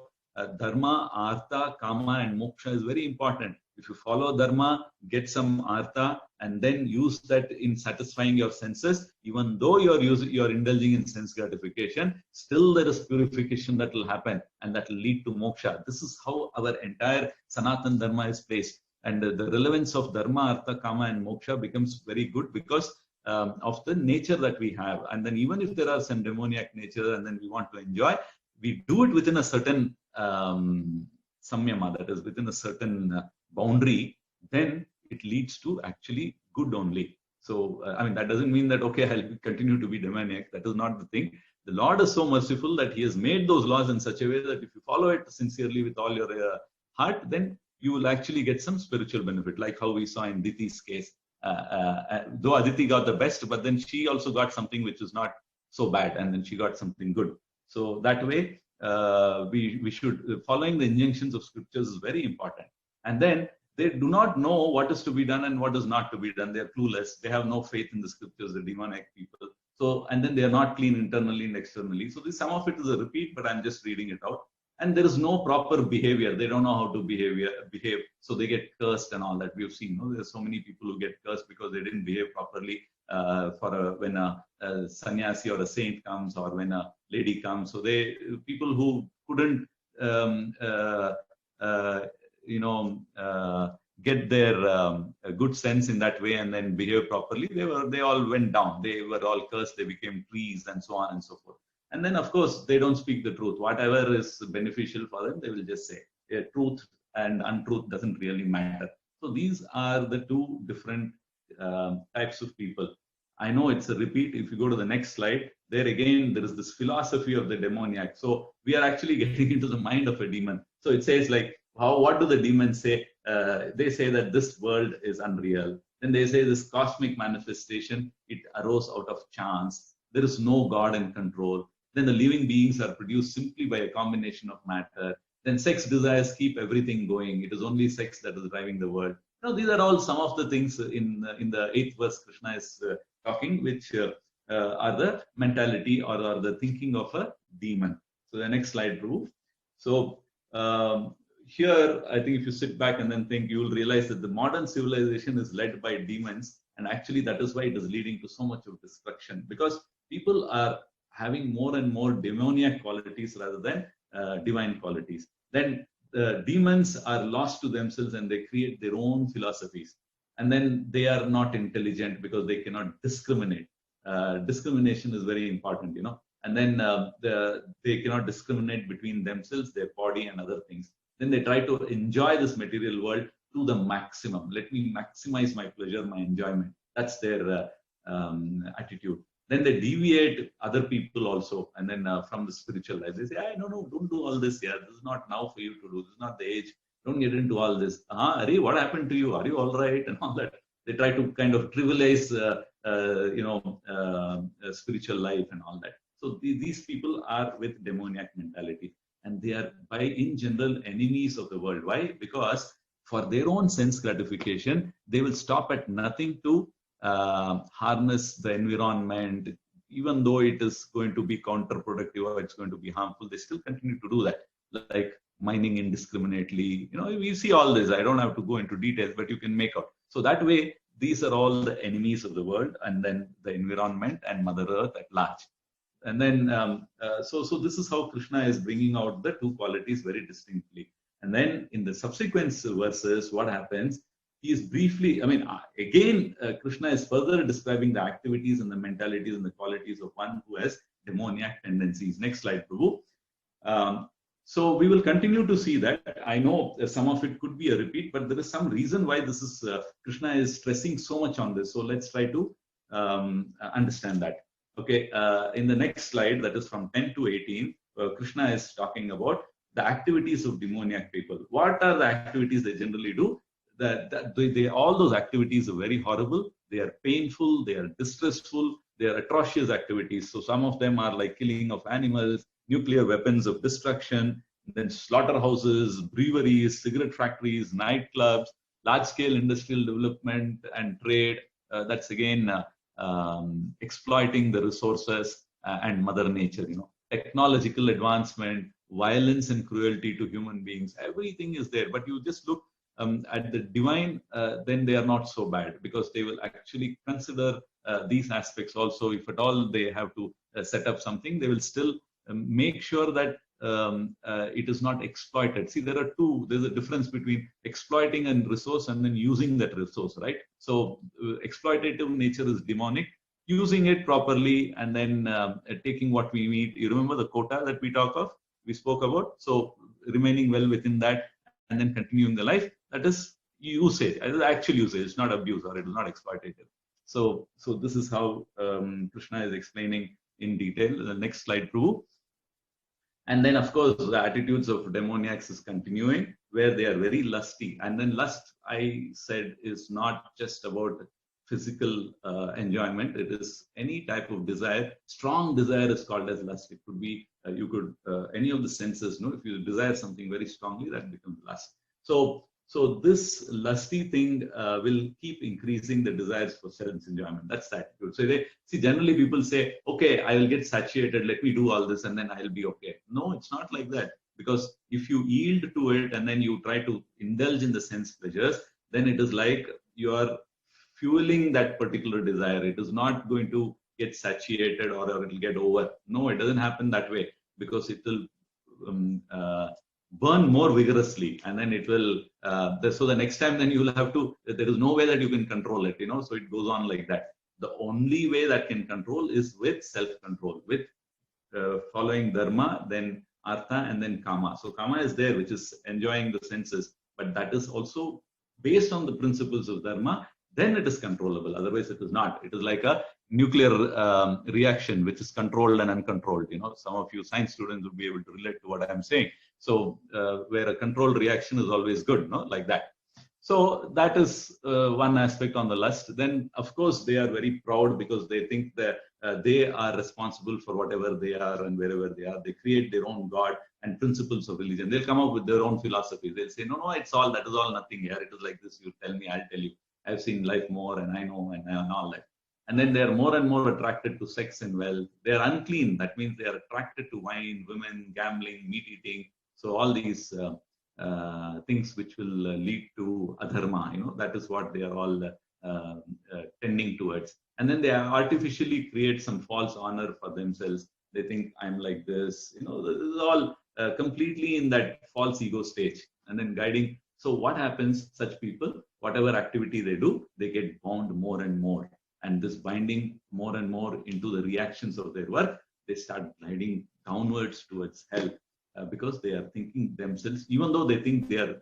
dharma, artha, kama, and moksha is very important. If you follow dharma, get some artha, and then use that in satisfying your senses, even though you're indulging in sense gratification, still there is purification that will happen, and that will lead to moksha. This is how our entire Sanatan Dharma is placed. And the relevance of dharma, artha, kama, and moksha becomes very good because of the nature that we have. And then even if there are some demoniac nature and then we want to enjoy, we do it within a certain samyama, that is within a certain boundary, then it leads to actually good only. So, that doesn't mean that, okay, I'll continue to be demoniac. That is not the thing. The Lord is so merciful that he has made those laws in such a way that if you follow it sincerely with all your heart, then you will actually get some spiritual benefit, like how we saw in Diti's case. Though Aditi got the best, but then she also got something which is not so bad, and then she got something good. So that way, we should, following the injunctions of scriptures is very important. And then they do not know what is to be done and what is not to be done. They are clueless. They have no faith in the scriptures, the demonic people. So, and then they are not clean internally and externally. So some of it is a repeat, but I'm just reading it out. And there is no proper behavior. They don't know how to behave. So they get cursed and all that. We've seen, there's so many people who get cursed because they didn't behave properly when a sannyasi or a saint comes, or when a lady comes. So people who couldn't, get their good sense in that way and then behave properly, they all went down. They were all cursed. They became trees and so on and so forth. And then, of course, they don't speak the truth. Whatever is beneficial for them, they will just say. Truth and untruth doesn't really matter. So these are the two different types of people. I know it's a repeat. If you go to the next slide, there again, there is this philosophy of the demoniac. So we are actually getting into the mind of a demon. So it says like, what do the demons say? They say that this world is unreal. Then they say this cosmic manifestation, it arose out of chance. There is no God in control. Then the living beings are produced simply by a combination of matter. Then sex desires keep everything going. It is only sex that is driving the world. These are all some of the things in the 8th verse Krishna is talking, which are the mentality or the thinking of a demon. So the next slide, Prabhu. So here, I think if you sit back and then think, you will realize that the modern civilization is led by demons, and actually that is why it is leading to so much of destruction, because people are having more and more demoniac qualities rather than divine qualities. Then the demons are lost to themselves and they create their own philosophies, and then they are not intelligent because they cannot discriminate. Discrimination is very important, and then they cannot discriminate between themselves, their body, and other things. Then they try to enjoy this material world to the maximum. Let me maximize my pleasure, my enjoyment. That's their attitude. Then they deviate other people also, and then from the spiritual life, they say, "No, don't do all this here. This is not now for you to do. This is not the age. Don't get into all this. Ari, what happened to you? Are you all right?" And all that. They try to kind of trivialize, spiritual life and all that. So these people are with demoniac mentality, and they are, by in general, enemies of the world. Why? Because for their own sense gratification, they will stop at nothing to harness the environment, even though it is going to be counterproductive or it's going to be harmful. They still continue to do that, like mining indiscriminately. We see all this. I don't have to go into details, but you can make out. So that way, these are all the enemies of the world, and then the environment and Mother Earth at large. And then, so this is how Krishna is bringing out the two qualities very distinctly. And then in the subsequent verses, what happens? He is briefly, again, Krishna is further describing the activities and the mentalities and the qualities of one who has demoniac tendencies. Next slide, Prabhu. So we will continue to see that. I know some of it could be a repeat, but there is some reason why this is, Krishna is stressing so much on this. So let's try to understand that. Okay, in the next slide, that is from 10 to 18, Krishna is talking about the activities of demoniac people. What are the activities they generally do? All those activities are very horrible. They are painful. They are distressful. They are atrocious activities. So some of them are like killing of animals, nuclear weapons of destruction, then slaughterhouses, breweries, cigarette factories, nightclubs, large-scale industrial development and trade. That's again exploiting the resources and Mother Nature. Technological advancement, violence and cruelty to human beings. Everything is there. But you just look at the divine, then they are not so bad, because they will actually consider these aspects also. If at all they have to set up something, they will still make sure that it is not exploited. See, there's a difference between exploiting a resource and then using that resource, right? So exploitative nature is demonic. Using it properly and then taking what we need. You remember the quota that we spoke about? So remaining well within that and then continuing the life, that is usage. It is actual usage. It's not abuse, or it is not exploitative. So this is how Krishna is explaining in detail. The next slide, Prabhu. And then, of course, the attitudes of demoniacs is continuing, where they are very lusty. And then lust, I said, is not just about physical enjoyment. It is any type of desire. Strong desire is called as lust. It could be, any of the senses, if you desire something very strongly, that becomes lust. So this lusty thing will keep increasing the desires for sense enjoyment. That's the attitude. So generally people say, okay, I will get satiated, let me do all this and then I'll be okay. No, it's not like that. Because if you yield to it and then you try to indulge in the sense pleasures, then it is like you are fueling that particular desire. It is not going to get satiated or it will get over. No, it doesn't happen that way, because it will burn more vigorously, and then it will so the next time then you will have to, there is no way that you can control it, so it goes on like that. The only way that can control is with self-control, with following dharma, then artha, and then kama. So kama is there, which is enjoying the senses, but that is also based on the principles of dharma. Then it is controllable, otherwise it is not. It is like a nuclear reaction, which is controlled and uncontrolled. Some of you science students will be able to relate to what I'm saying. So where a controlled reaction is always good, like that. So that is one aspect on the lust. Then, of course, they are very proud because they think that they are responsible for whatever they are and wherever they are. They create their own God and principles of religion. They'll come up with their own philosophy. They'll say, no, that is all nothing here. It is like this. You tell me, I'll tell you. I've seen life more and I know and all that. And then they are more and more attracted to sex and wealth. They are unclean. That means they are attracted to wine, women, gambling, meat eating. So all these things which will lead to adharma, that is what they are all tending towards. And then they artificially create some false honor for themselves. They think I'm like this, this is all completely in that false ego stage, and then guiding. So what happens? Such people, whatever activity they do, they get bound more and more, and this binding more and more into the reactions of their work, they start gliding downwards towards hell, because they are thinking themselves, even though they think they are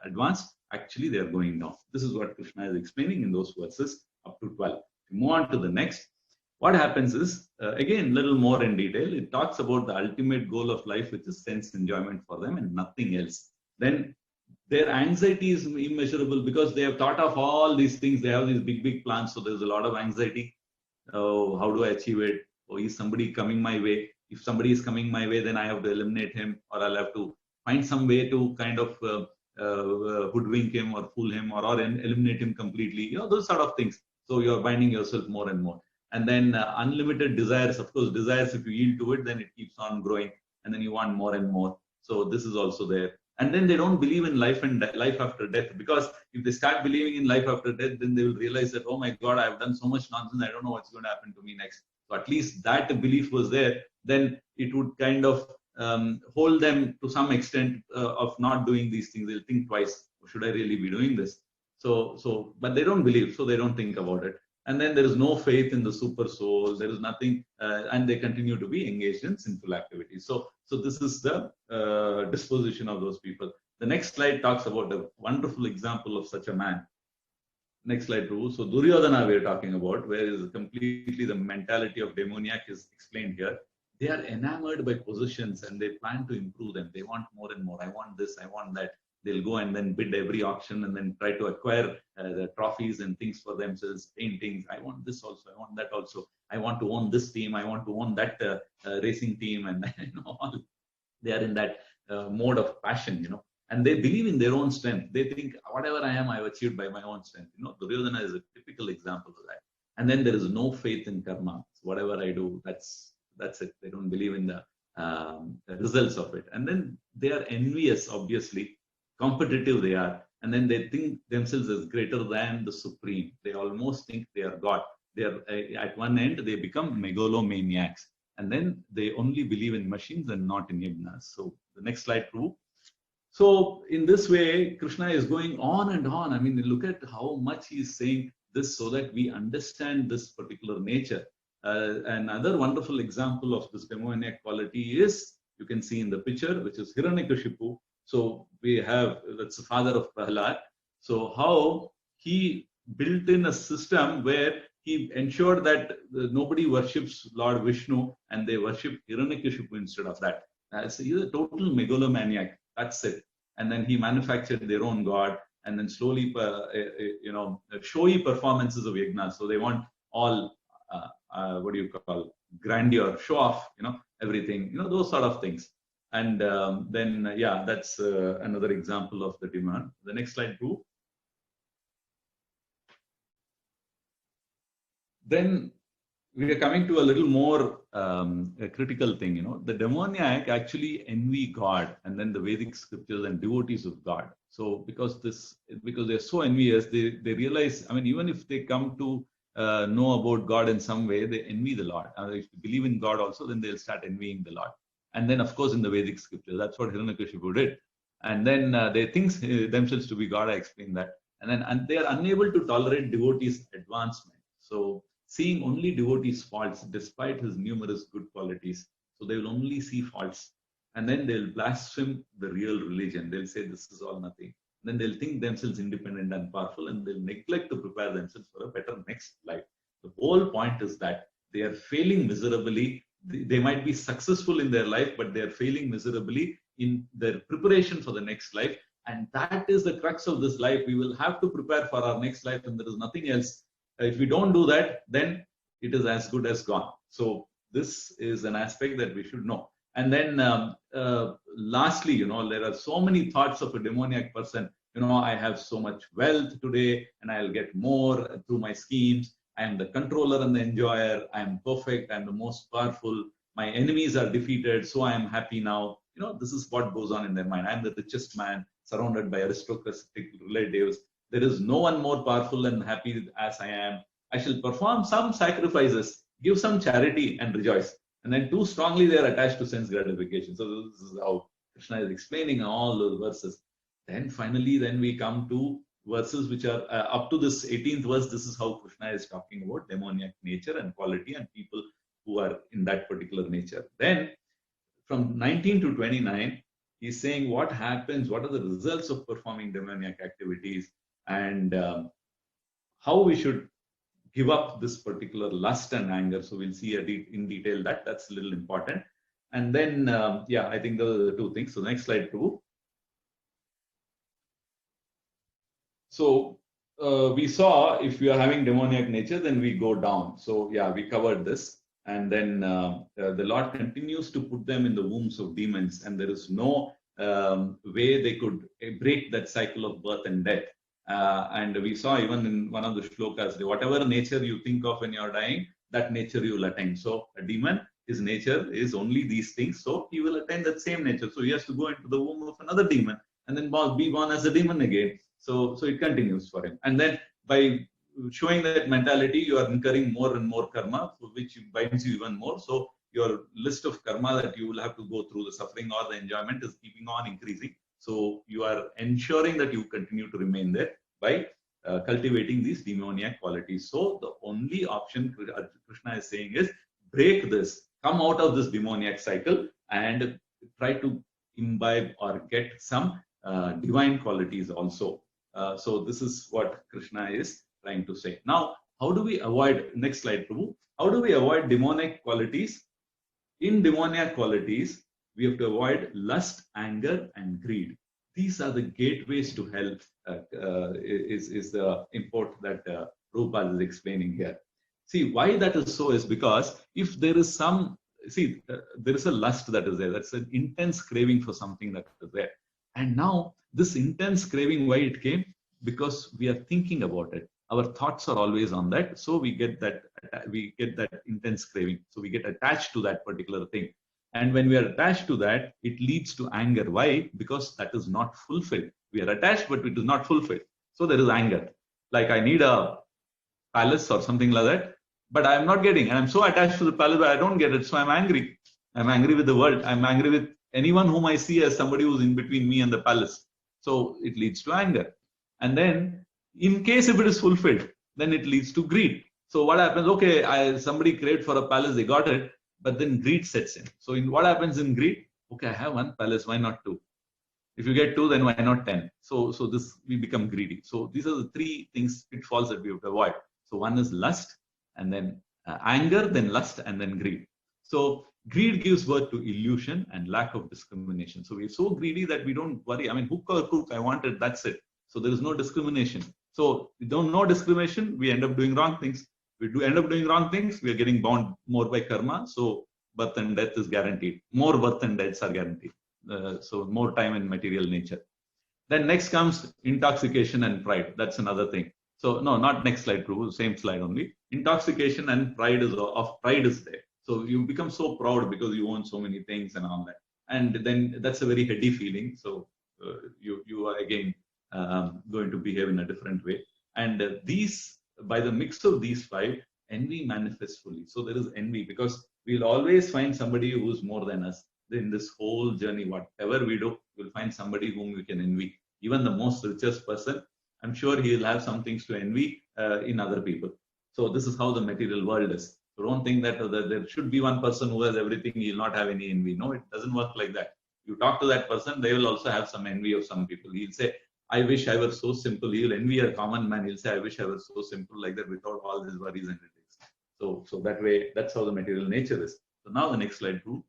advanced, actually they are going down. This is what Krishna is explaining in those verses up to 12. If you move on to the next, what happens is, again, little more in detail, it talks about the ultimate goal of life, which is sense enjoyment for them and nothing else. Then their anxiety is immeasurable because they have thought of all these things. They have these big plans. So there's a lot of anxiety. Oh, how do I achieve it? Oh, is somebody coming my way? If somebody is coming my way, then I have to eliminate him, or I'll have to find some way to kind of hoodwink him or fool him, or eliminate him completely. Those sort of things. So you're binding yourself more and more. And then unlimited desires. Of course, desires, if you yield to it, then it keeps on growing, and then you want more and more. So this is also there. And then they don't believe in life and life after death, because if they start believing in life after death, then they will realize that, oh my God, I've done so much nonsense, I don't know what's going to happen to me next. So at least that belief was there. Then it would kind of hold them to some extent of not doing these things. They'll think twice, should I really be doing this? But they don't believe, so they don't think about it. And then there is no faith in the super soul. There is nothing, and they continue to be engaged in sinful activities. So this is the disposition of those people. The next slide talks about a wonderful example of such a man. Next slide, Prabhu. So Duryodhana we are talking about, where is completely the mentality of demoniac is explained here. They are enamored by possessions and they plan to improve them. They want more and more. I want this, I want that. They'll go and then bid every auction and then try to acquire the trophies and things for themselves, paintings. I want this also, I want that also. I want to own this team, I want to own that racing team. And they are in that mode of passion, and they believe in their own strength. They think, whatever I am, I've achieved by my own strength. Duryodhana is a typical example of that. And then there is no faith in karma. So whatever I do, that's it. They don't believe in the results of it. And then they are envious, obviously. Competitive they are, and then they think themselves as greater than the supreme. They almost think they are God. They are at one end they become megalomaniacs, and then they only believe in machines and not in yajnas. So the next slide, Prabhu. So in this way, Krishna is going on and on. I mean, look at how much he is saying this so that we understand this particular nature. Another wonderful example of this demoniac quality is, you can see in the picture, which is Hiranyakashipu. So we have, that's the father of Prahlad. So how he built in a system where he ensured that nobody worships Lord Vishnu and they worship Hiranyakashipu instead of that. So he's a total megalomaniac. That's it. And then he manufactured their own god, and then slowly, showy performances of yajna. So they want all, grandeur, show off, everything, those sort of things. And then, that's another example of the demand. The next slide, too. Then we are coming to a little more a critical thing. The demoniac actually envy God, and then the Vedic scriptures and devotees of God. So because they're so envious, they realize, I mean, even if they come to know about God in some way, they envy the Lord. If they believe in God also, then they'll start envying the Lord. And then, of course, in the Vedic scripture, that's what Hiranyakashipu did. And then they think themselves to be God. I explained that. And they are unable to tolerate devotees' advancement. So seeing only devotees' faults, despite his numerous good qualities. So they will only see faults. And then they'll blaspheme the real religion. They'll say this is all nothing. Then they'll think themselves independent and powerful, and they'll neglect to prepare themselves for a better next life. The whole point is that they are failing miserably. They might be successful in their life, but they are failing miserably in their preparation for the next life. And that is the crux of this life. We will have to prepare for our next life, and there is nothing else. If we don't do that, then it is as good as gone. So this is an aspect that we should know. And then lastly, there are so many thoughts of a demoniac person. I have so much wealth today, and I'll get more through my schemes. I am the controller and the enjoyer. I am perfect. I am the most powerful. My enemies are defeated, so I am happy now. this is what goes on in their mind. I'm the richest man, surrounded by aristocratic relatives. There is no one more powerful and happy as I am. I shall perform some sacrifices, give some charity, and rejoice. And then too strongly they are attached to sense gratification. So this is how Krishna is explaining all those verses. Then finally, then we come to verses which are up to this 18th verse. This is how Krishna is talking about demoniac nature and quality and people who are in that particular nature. Then from 19 to 29, he's saying what happens, what are the results of performing demoniac activities, and how we should give up this particular lust and anger. So we'll see in detail that's a little important. And then, I think those are the two things. So next slide, too. So we saw if we are having demoniac nature, then we go down. So we covered this. And then the Lord continues to put them in the wombs of demons, and there is no way they could break that cycle of birth and death. And we saw even in one of the shlokas, whatever nature you think of when you're dying, that nature you will attain. So a demon, his nature is only these things, so he will attain that same nature. So he has to go into the womb of another demon and then be born as a demon again. So it continues for him. And then by showing that mentality, you are incurring more and more karma, which binds you even more. So your list of karma that you will have to go through, the suffering or the enjoyment, is keeping on increasing. So you are ensuring that you continue to remain there by cultivating these demoniac qualities. So the only option Krishna is saying is break this, come out of this demoniac cycle and try to imbibe or get some divine qualities also. So this is what Krishna is trying to say. Now, how do we avoid, next slide, Prabhu, how do we avoid demonic qualities? In demoniac qualities, we have to avoid lust, anger, and greed. These are the gateways to hell, is the import that Prabhupada is explaining here. See, why that is so is because if there is some, there is a lust that is there. That's an intense craving for something that is there. And now this intense craving, why it came? Because we are thinking about it. Our thoughts are always on that. So we get that intense craving. So we get attached to that particular thing. And when we are attached to that, it leads to anger. Why? Because that is not fulfilled. We are attached, but it is not fulfilled. So there is anger. Like I need a palace or something like that, but I am not getting. And I'm so attached to the palace, but I don't get it. So I'm angry. I'm angry with the world. I'm angry with anyone whom I see as somebody who's in between me and the palace. So it leads to anger. And then in case if it is fulfilled, then it leads to greed. So what happens? Okay, somebody craved for a palace, they got it. But then greed sets in. So what happens in greed? Okay, I have one palace, why not two? If you get two, then why not 10? So this, we become greedy. So these are the three things, pitfalls that we have to avoid. So one is lust, and then anger, then lust, and then greed. So greed gives birth to illusion and lack of discrimination. So we're so greedy that we don't worry. I mean, hook or crook, I want it, that's it. So there is no discrimination. So we don't know discrimination, we end up doing wrong things. We do end up doing wrong things, we are getting bound more by karma. So birth and death is guaranteed. More birth and deaths are guaranteed. So more time in material nature. Then next comes intoxication and pride. That's another thing. So no, not next slide, Prabhu, same slide only. Intoxication and pride is there. So you become so proud because you own so many things and all that. And then that's a very heady feeling. So you are again going to behave in a different way. And these, by the mix of these five, envy manifests fully. So there is envy because we'll always find somebody who's more than us. In this whole journey, whatever we do, we'll find somebody whom we can envy. Even the most richest person, I'm sure he'll have some things to envy in other people. So this is how the material world is. So don't think that there should be one person who has everything, he'll not have any envy. No, it doesn't work like that. You talk to that person, they will also have some envy of some people. He'll say, I wish I were so simple. He'll envy a common man. He'll say, I wish I were so simple like that without all these worries and headaches. So that way, that's how the material nature is. So now the next slide, too.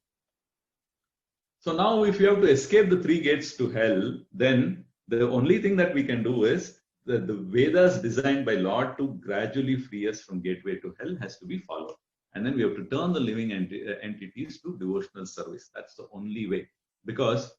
So now if you have to escape the three gates to hell, then the only thing that we can do is that the Vedas designed by Lord to gradually free us from gateway to hell has to be followed. And then we have to turn the living entities to devotional service. That's the only way. Because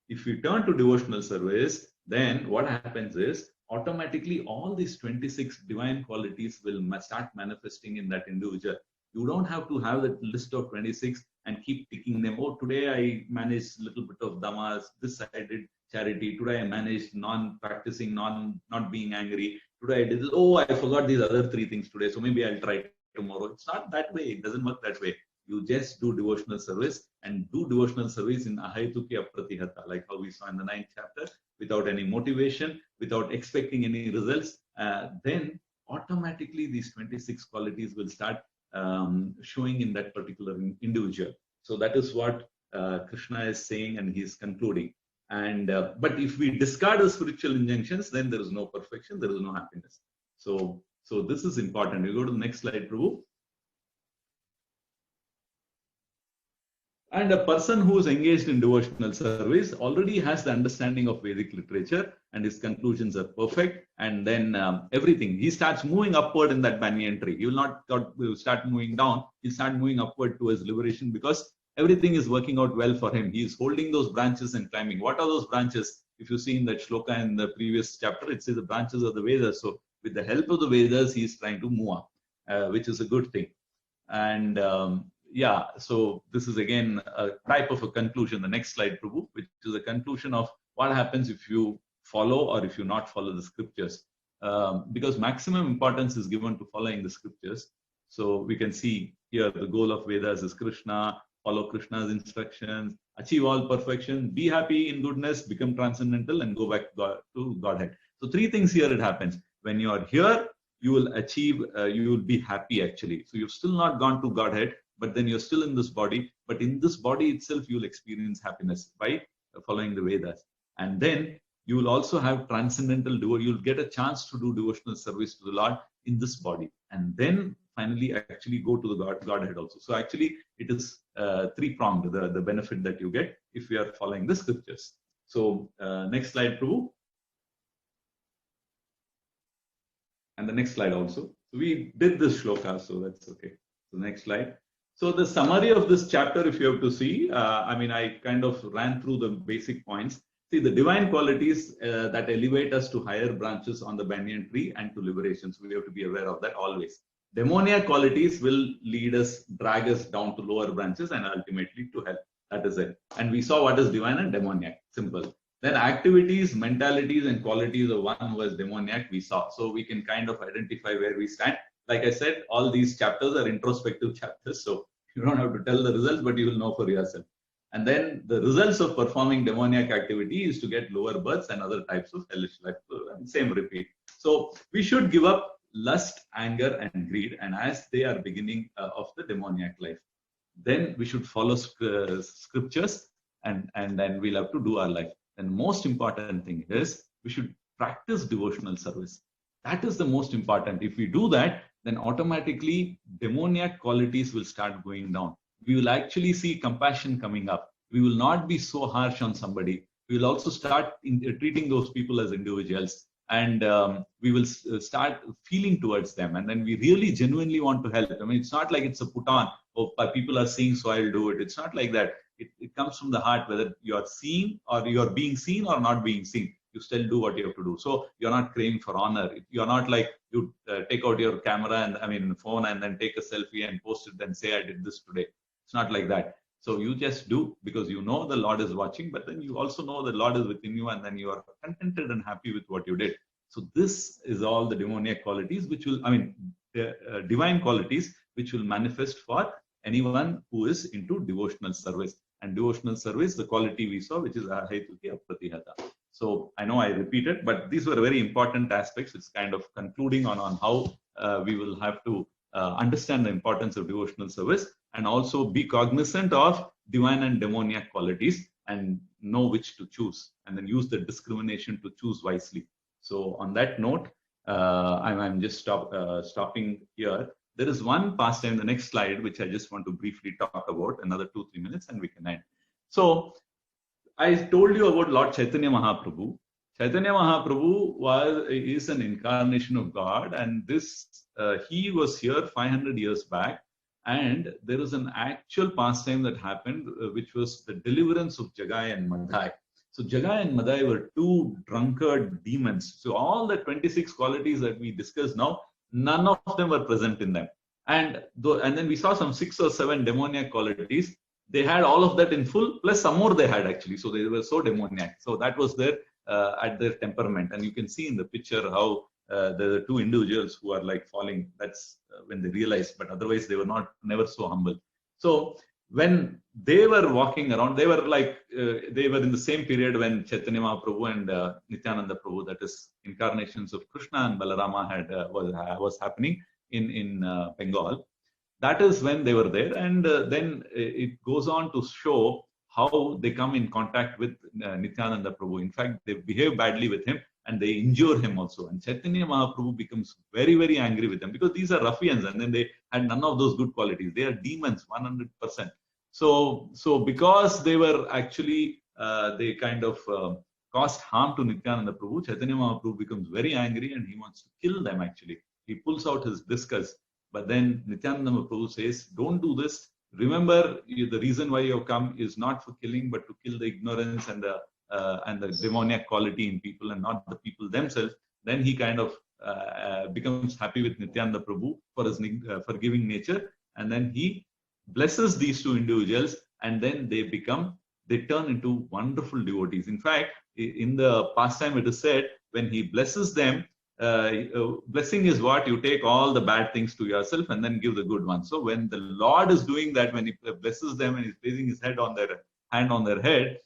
if we turn to devotional service, then what happens is automatically all these 26 divine qualities will start manifesting in that individual. You don't have to have that list of 26 and keep ticking them. Oh, today I managed a little bit of damas. This I did charity. Today I managed non-practicing, not being angry. Today I did this. Oh, I forgot these other 3 things today. So maybe I'll try tomorrow. It's not that way. It doesn't work that way. You just do devotional service and do devotional service in ahaituki apratihata, like how we saw in the 9th chapter, without any motivation, without expecting any results. Then automatically these 26 qualities will start showing in that particular individual. So that is what Krishna is saying, and he is concluding. And but if we discard the spiritual injunctions, then there is no perfection, there is no happiness. So this is important. You go to the next slide, Prabhu. And a person who is engaged in devotional service already has the understanding of Vedic literature, and his conclusions are perfect. And then everything, he starts moving upward in that banyan tree. He will not start moving down. He'll start moving upward towards liberation, because everything is working out well for him. He is holding those branches and climbing. What are those branches? If you see in that shloka in the previous chapter, it says the branches of the Vedas. So with the help of the Vedas, he is trying to move up, which is a good thing. And yeah, so this is again a type of a conclusion. The next slide, Prabhu, which is a conclusion of what happens if you follow or if you not follow the scriptures. Because maximum importance is given to following the scriptures. So we can see here the goal of Vedas is Krishna, follow Krishna's instructions, achieve all perfection, be happy in goodness, become transcendental, and go back to Godhead. So 3 things here it happens. When you are here, you will achieve, you will be happy actually. So you've still not gone to Godhead, but then you're still in this body. But in this body itself, you will experience happiness by following the Vedas. And then you will also have transcendental devotion. You'll get a chance to do devotional service to the Lord in this body. And then finally actually go to the Godhead also. So actually it is 3-pronged, the benefit that you get if you are following the scriptures. So next slide, Prabhu. And the next slide also. So we did this shloka, so that's okay. So next slide. So the summary of this chapter, if you have to see, I kind of ran through the basic points. See, the divine qualities that elevate us to higher branches on the banyan tree and to liberation. So we have to be aware of that always. Demoniac qualities will lead us, drag us down to lower branches and ultimately to hell. That is it. And we saw what is divine and demoniac. Simple. Then activities, mentalities, and qualities of one who is demoniac we saw. So we can kind of identify where we stand. Like I said, all these chapters are introspective chapters, so you don't have to tell the results, but you will know for yourself. And then the results of performing demoniac activity is to get lower births and other types of hellish life. Same repeat. So we should give up lust, anger, and greed, and as they are beginning of the demoniac life. Then we should follow scriptures, and then we'll have to do our life. And most important thing is we should practice devotional service. That is the most important. If we do that, then automatically demoniac qualities will start going down. We will actually see compassion coming up. We will not be so harsh on somebody. We will also start treating those people as individuals, and we will start feeling towards them. And then we really genuinely want to help. It's not like it's a put on, oh, people are seeing, so I'll do it. It's not like that. It comes from the heart, whether you are seeing or you are being seen or not being seen. You still do what you have to do. So you're not craving for honor. You're not like you take out your camera and phone and then take a selfie and post it, then say I did this today. It's not like that. So you just do because you know the Lord is watching, but then you also know the Lord is within you, and then you are contented and happy with what you did. So this is all the demoniac qualities, which will, divine qualities, which will manifest for anyone who is into devotional service. And devotional service, the quality we saw, which is ahaituki apratihata. So I know I repeated, but these were very important aspects. It's kind of concluding on how we will have to understand the importance of devotional service, and also be cognizant of divine and demoniac qualities and know which to choose, and then use the discrimination to choose wisely. So on that note, I'm just stopping here. There is one pastime, the next slide, which I just want to briefly talk about, another 2-3 minutes, and we can end. So I told you about Lord Chaitanya Mahaprabhu. Chaitanya Mahaprabhu is an incarnation of God, and he was here 500 years back, and there is an actual pastime that happened, which was the deliverance of Jagai and Madai. So Jagai and Madai were 2 drunkard demons. So all the 26 qualities that we discussed now, none of them were present in them. And then we saw some 6 or 7 demoniac qualities. they had all of that in full, plus some more they had actually. So they were so demoniac. So that was their at their temperament. And you can see in the picture how the two individuals who are like falling. That's when they realized, but otherwise they were never so humble. So when they were walking around, they were like they were in the same period when Chaitanya Mahaprabhu and Nityananda Prabhu, that is incarnations of Krishna and Balarama, had was happening in Bengal. That is when they were there, and then it goes on to show how they come in contact with Nityananda Prabhu. In fact, they behave badly with him and they injure him also. And Chaitanya Mahaprabhu becomes very, very angry with them because these are ruffians, and then they had none of those good qualities. They are demons, 100%. So because they were actually, they kind of caused harm to Nityananda Prabhu, Chaitanya Mahaprabhu becomes very angry and he wants to kill them actually. He pulls out his discus. But then Nityananda Mahaprabhu says, don't do this. Remember, the reason why you have come is not for killing, but to kill the ignorance and the demoniac quality in people, and not the people themselves. Then he kind of becomes happy with Nityananda Prabhu for his forgiving nature, and then he blesses these two individuals, and then they turn into wonderful devotees. In fact, in the pastime it is said, when he blesses them, blessing is what you take all the bad things to yourself and then give the good ones. So when the Lord is doing that, when he blesses them and he's placing his hand on their head,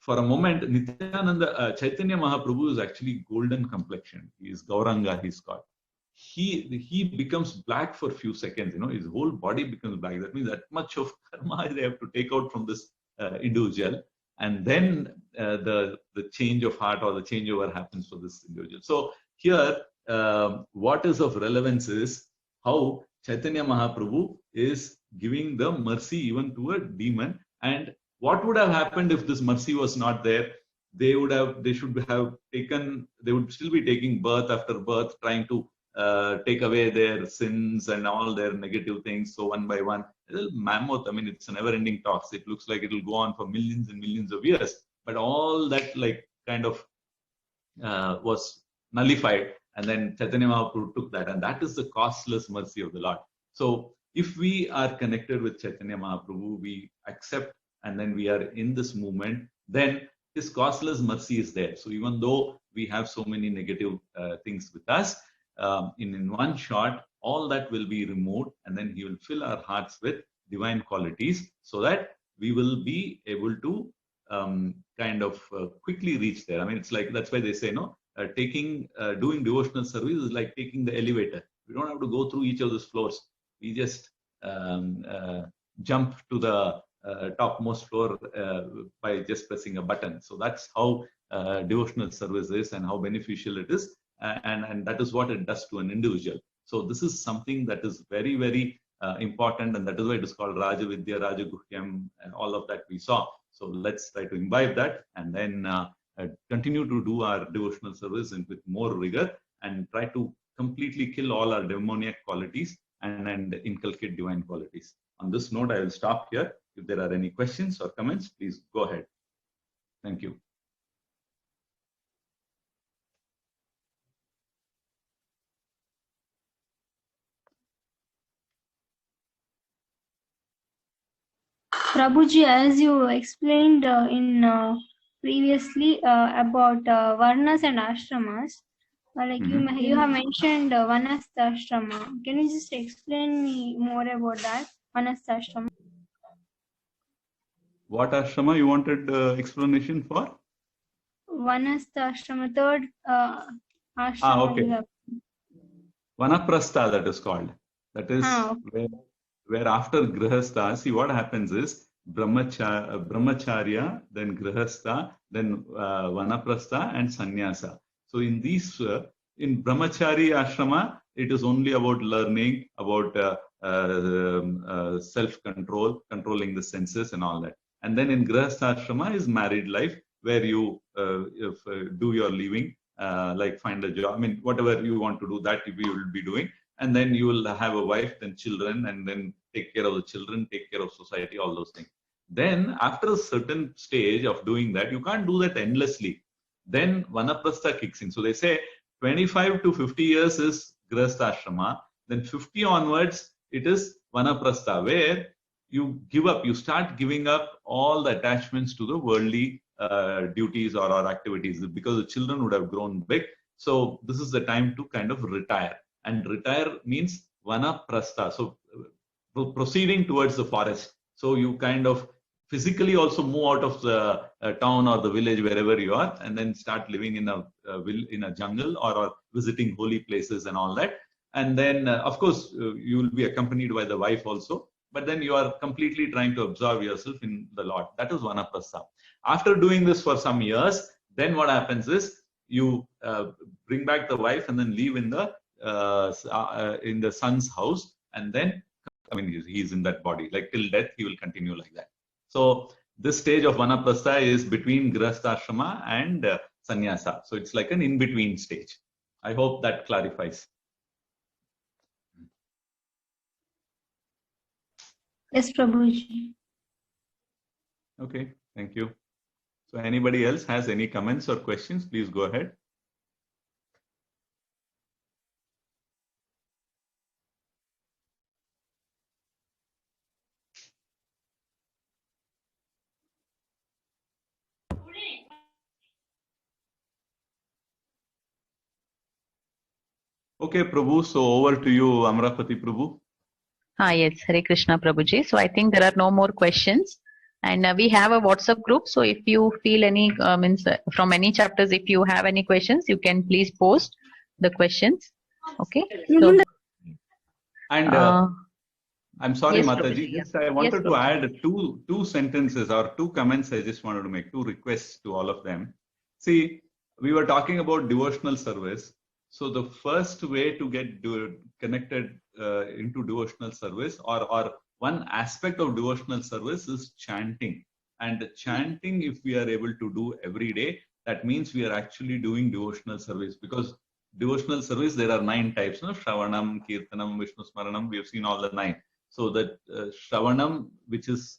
for a moment, Nityananda, Chaitanya Mahaprabhu is actually golden complexion. He is Gauranga, he's called. He becomes black for a few seconds, his whole body becomes black. That means that much of karma they have to take out from this individual. And then the change of heart or the changeover happens for this individual. So here, what is of relevance is how Chaitanya Mahaprabhu is giving the mercy even to a demon. And what would have happened if this mercy was not there? They would still be taking birth after birth, trying to take away their sins and all their negative things. So one by one, a little mammoth. I mean, it's a never-ending talks. It looks like it will go on for millions and millions of years. But all that kind of was nullified, and then Chaitanya Mahaprabhu took that, and that is the costless mercy of the Lord. So if we are connected with Chaitanya Mahaprabhu, we accept, and then we are in this movement, then his costless mercy is there. So even though we have so many negative things with us, in one shot, all that will be removed, and then he will fill our hearts with divine qualities, so that we will be able to quickly reach there. I mean, it's like, that's why they say, doing devotional service is like taking the elevator. We don't have to go through each of those floors. We just jump to the topmost floor by just pressing a button. So that's how devotional service is, and how beneficial it is, and that is what it does to an individual. So this is something that is very, very important, and that is why it is called Raja Vidya, Raja Guhyam, and all of that we saw. So let's try to imbibe that, and then continue to do our devotional service with more rigor, and try to completely kill all our demoniac qualities and inculcate divine qualities. On this note, I will stop here. If there are any questions or comments, please go ahead. Thank you. Prabhuji, as you explained previously about varnas and ashramas, you have mentioned vanasthashrama. Can you just explain me more about that, vanasthashrama? What ashrama you wanted explanation for? Vanasthashrama, third ashrama. Okay. Vanaprastha, that is called. That is where after grihastha, see what happens is brahmacharya, then grihastha, then vanaprastha and sannyasa. So in these, in brahmachari ashrama, it is only about learning, about self-control, controlling the senses and all that. And then in grihastha ashrama is married life, where you do your living, like find a job. I mean, whatever you want to do, that you will be doing. And then you will have a wife, then children, and then take care of the children, take care of society, all those things. Then after a certain stage of doing that, you can't do that endlessly. Then vanaprastha kicks in. So they say 25 to 50 years is grihastha ashrama. Then 50 onwards, it is vanaprastha, where you give up, you start giving up all the attachments to the worldly duties or activities, because the children would have grown big. So this is the time to kind of retire. And retire means vanaprastha. So proceeding towards the forest. So you kind of physically also move out of the town or the village, wherever you are, and then start living in a jungle, or visiting holy places and all that. And then, of course, you will be accompanied by the wife also. But then you are completely trying to absorb yourself in the Lord. That is vanaprastha. After doing this for some years, then what happens is you bring back the wife and then live in the son's house, and then, I mean, he's in that body, like till death, he will continue like that. So this stage of vanaprastha is between grihastha and sannyasa. So it's like an in-between stage. I hope that clarifies. Yes, Prabhuji. Okay, thank you. So anybody else has any comments or questions, please go ahead. Okay, Prabhu, so over to you, Amrapati Prabhu. Yes, Hare Krishna Prabhuji. So I think there are no more questions. And we have a WhatsApp group. So if you feel any from any chapters, if you have any questions, you can please post the questions. Okay. So, and I'm sorry, yes, Mataji. Prabhuji, Yes, I wanted to add two sentences or two comments. I just wanted to make two requests to all of them. See, we were talking about devotional service. So the first way to get connected into devotional service, or one aspect of devotional service, is chanting. And chanting, if we are able to do every day, that means we are actually doing devotional service. Because devotional service, there are 9 types: Shravanam, Kirtanam, Vishnu Smaranam. We have seen all the 9. So that Shravanam, which is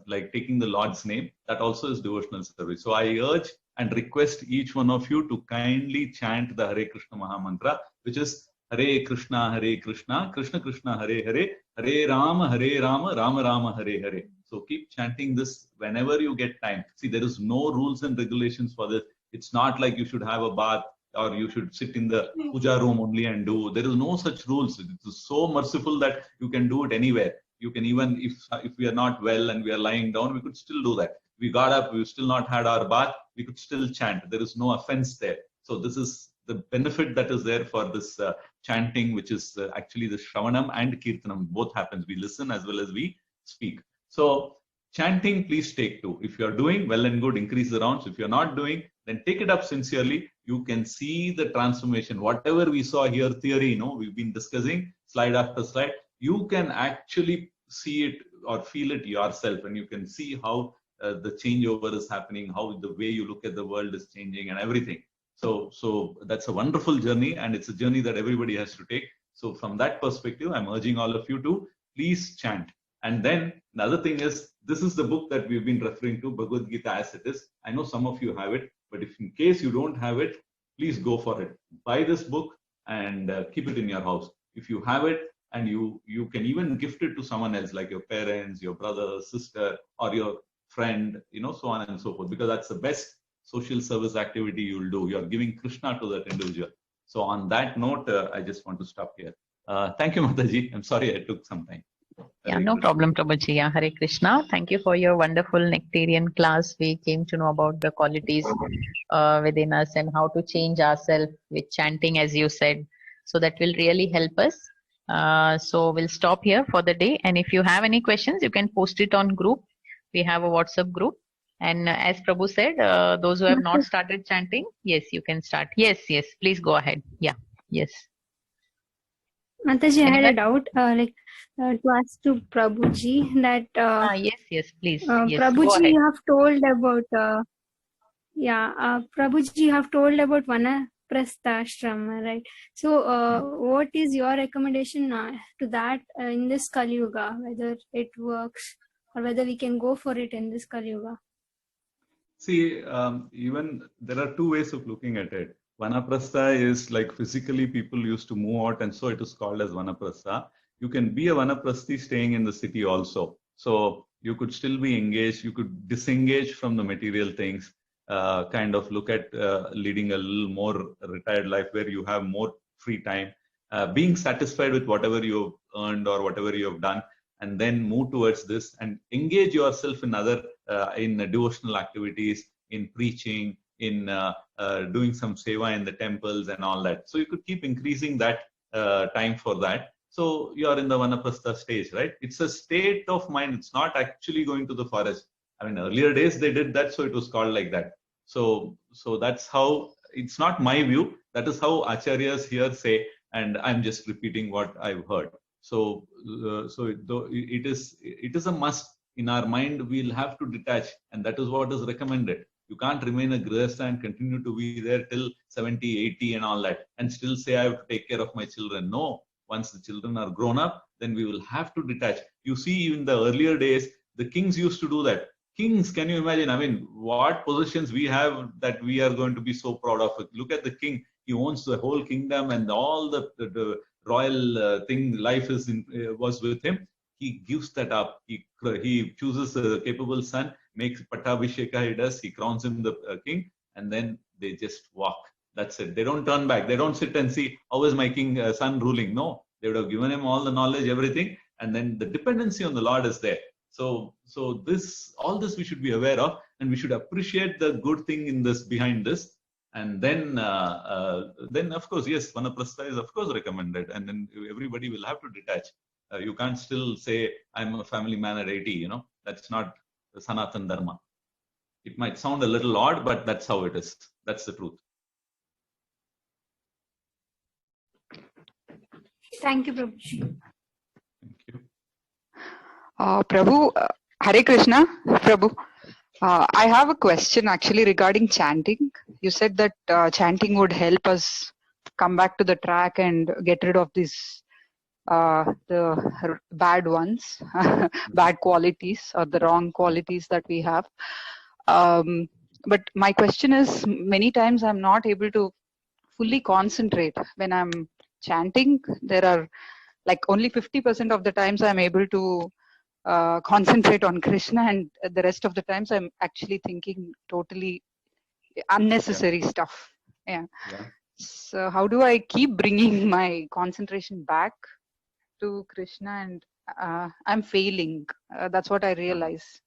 like taking the Lord's name, that also is devotional service. So I urge and request each one of you to kindly chant the Hare Krishna Maha Mantra, which is Hare Krishna, Krishna Krishna, Hare Hare, Hare Rama, Rama Rama, Hare Hare. So keep chanting this whenever you get time. See, there is no rules and regulations for this. It's not like you should have a bath or you should sit in the puja room only and do. There is no such rules. It is so merciful that you can do it anywhere. You can even, if we are not well and we are lying down, we could still do that. We got up, we still not had our bath, we could still chant. There is no offense there. So this is the benefit that is there for this chanting, which is actually the Shravanam and Kirtanam. Both happens. We listen as well as we speak. So chanting, please take to. If you are doing, well and good, increase the rounds. If you're not doing, then take it up sincerely. You can see the transformation. Whatever we saw here, theory, we've been discussing slide after slide. You can actually see it or feel it yourself, and you can see how the changeover is happening, how the way you look at the world is changing and everything. So that's a wonderful journey, and it's a journey that everybody has to take. So from that perspective, I'm urging all of you to please chant. And then the other thing is, this is the book that we've been referring to, Bhagavad Gita as it is. I know some of you have it, but if in case you don't have it, please go for it. Buy this book and keep it in your house. If you have it, and you can even gift it to someone else, like your parents, your brother, sister, or your friend, so on and so forth, because that's the best social service activity you will do. You are giving Krishna to that individual. So on that note, I just want to stop here. Thank you, Mataji. I'm sorry I took some time. Yeah, no problem, Prabhuji. Yeah, Hare Krishna. Thank you for your wonderful nectarian class. We came to know about the qualities within us and how to change ourselves with chanting, as you said. So that will really help us. So we'll stop here for the day. And if you have any questions, you can post it on group. We have a WhatsApp group. And as Prabhu said, those who have not started chanting, yes, you can start. Yes, please go ahead. Yeah, yes. Mataji, I had a doubt, to ask to Prabhuji that. Yes, please. Yes, Prabhuji, you have told about. Prabhuji, you have told about Vanaprastha ashrama, right? So, what is your recommendation to that in this Kali Yuga? Whether it works or whether we can go for it in this Kali Yuga? See, even there are 2 ways of looking at it. Vanaprastha is like physically people used to move out, and so it is called as Vanaprastha. You can be a Vanaprasthi staying in the city also. So you could still be engaged. You could disengage from the material things, kind of look at leading a little more retired life where you have more free time, being satisfied with whatever you've earned or whatever you have done, and then move towards this and engage yourself in other in devotional activities, in preaching, in doing some seva in the temples and all that. So you could keep increasing that time for that. So you are in the vanaprastha stage, right? It's a state of mind. It's not actually going to the forest. I mean, earlier days they did that, so it was called like that. So that's how. It's not my view. That is how acharyas here say, and I'm just repeating what I've heard. So it is a must in our mind. We'll have to detach, and that is what is recommended. You can't remain a grihastha and continue to be there till 70, 80 and all that, and still say I have to take care of my children. No, once the children are grown up, then we will have to detach. You see, in the earlier days, the kings used to do that. Kings, can you imagine? I mean, what positions we have that we are going to be so proud of? Look at the king. He owns the whole kingdom, and all the royal thing, life was with him. He gives that up. He chooses a capable son, makes Pattabhisheka, he does, he crowns him the king, and then they just walk. That's it. They don't turn back. They don't sit and see, how is my king son ruling? No, they would have given him all the knowledge, everything, and then the dependency on the Lord is there. So all this we should be aware of, and we should appreciate the good thing in this, behind this. And then of course, yes, vanaprastha is of course recommended, and then everybody will have to detach. You can't still say I'm a family man at 80. That's not the Sanatan Dharma. It might sound a little odd, but that's how it is. That's the truth. Thank you, Prabhuji. Thank you. Prabhu, Hare Krishna, Prabhu. I have a question actually regarding chanting. You said that chanting would help us come back to the track and get rid of these the bad ones, bad qualities or the wrong qualities that we have. But my question is, many times I'm not able to fully concentrate when I'm chanting. There are like only 50% of the times I'm able to concentrate on Krishna, and the rest of the times I'm actually thinking totally unnecessary stuff. Yeah. So how do I keep bringing my concentration back to Krishna? And I'm failing. That's what I realize.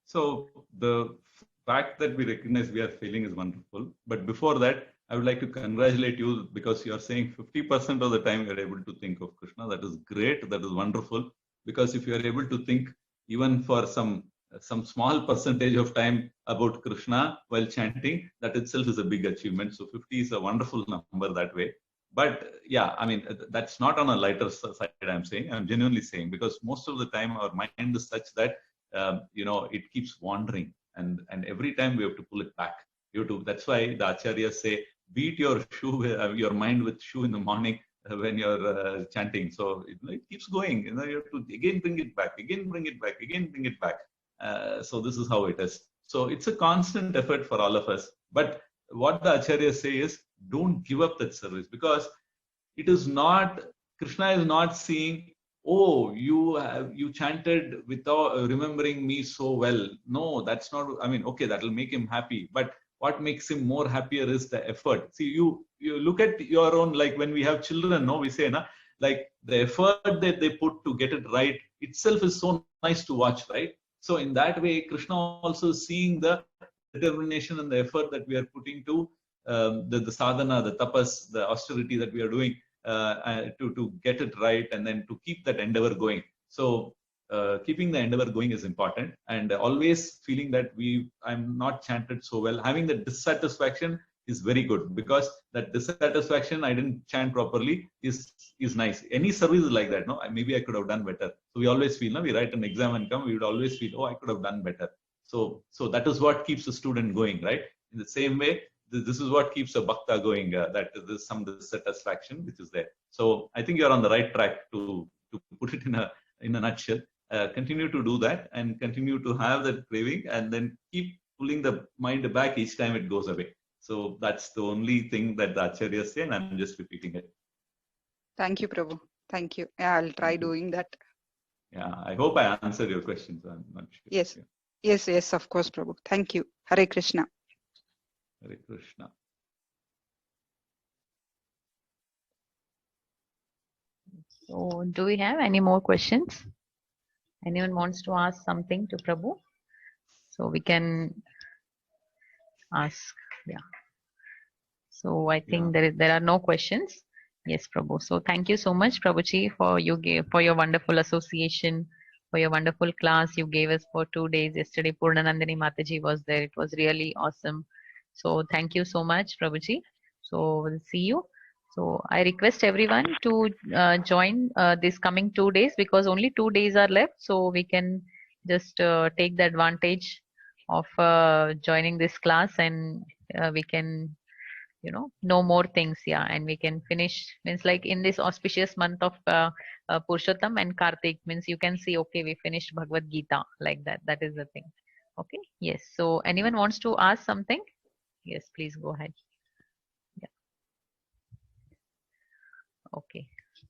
So the fact that we recognize we are failing is wonderful. But before that, I would like to congratulate you, because you are saying 50% of the time you are able to think of Krishna. That is great. That is wonderful. Because if you are able to think even for some small percentage of time about Krishna while chanting, that itself is a big achievement. So 50 is a wonderful number that way. But yeah, I mean, that's not on a lighter side, I'm saying. I'm genuinely saying, because most of the time our mind is such that, it keeps wandering. And every time we have to pull it back. That's why the acharyas say, beat your your mind with shoe in the morning when you're chanting. So it keeps going. You have to again bring it back, again bring it back, again bring it back. So this is how it is. So it's a constant effort for all of us. But what the acharyas say is, don't give up that service, because it is not, Krishna is not seeing, oh, you chanted without remembering me so well. No, that's not. I mean, okay, that will make him happy, but what makes him more happier is the effort. See, you look at your own, like when we have children, no, we say, like the effort that they put to get it right itself is so nice to watch, right? So in that way, Krishna also is seeing the determination and the effort that we are putting to the sadhana, the tapas, the austerity that we are doing to get it right, and then to keep that endeavor going. So keeping the endeavor going is important, and always feeling that I'm not chanted so well. Having the dissatisfaction is very good, because that dissatisfaction, I didn't chant properly, is nice. Any service is like that, no? Maybe I could have done better. So we always feel, we write an exam and come, we would always feel, oh, I could have done better. So that is what keeps the student going, right? In the same way, this is what keeps a bhakta going, that there's some dissatisfaction which is there. So I think you're on the right track, to put it in a nutshell. Continue to do that, and continue to have that craving, and then keep pulling the mind back each time it goes away. So that's the only thing that the acharyas say, and I'm just repeating it. Thank you, Prabhu. Thank you. Yeah, I'll try doing that. Yeah, I hope I answered your questions. I'm not sure. Yes. Yeah. Yes, of course, Prabhu. Thank you. Hare Krishna. Hare Krishna. So, do we have any more questions? Anyone wants to ask something to Prabhu? So we can ask. Yeah. So I think there are no questions. Yes, Prabhu. So thank you so much, Prabhuji, for your wonderful association, for your wonderful class you gave us for 2 days. Yesterday, Purnanandini Mataji was there. It was really awesome. So thank you so much, Prabhuji. So we'll see you. So I request everyone to join this coming 2 days, because only 2 days are left. So we can just take the advantage of joining this class, and we can know more things. Yeah, and we can finish, means like in this auspicious month of Purushottam and Kartik, means you can see, okay, we finished Bhagavad Gita, like that is the thing. Okay, yes. So anyone wants to ask something? Yes, please go ahead. Yeah. Okay,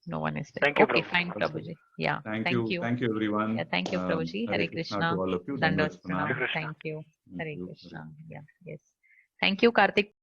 no one is there. Thank you, Okay, Prabhu. fine, Prabhuji. Yeah, Thank thank you. you everyone. Yeah, thank you, Prabhuji. Hare Hare Krishna Krishna. to all of you. Dandavat Dandavat pranam. pranam. Thank you. Thank Hare you. Krishna. Yeah, yes. Thank you, Kartik.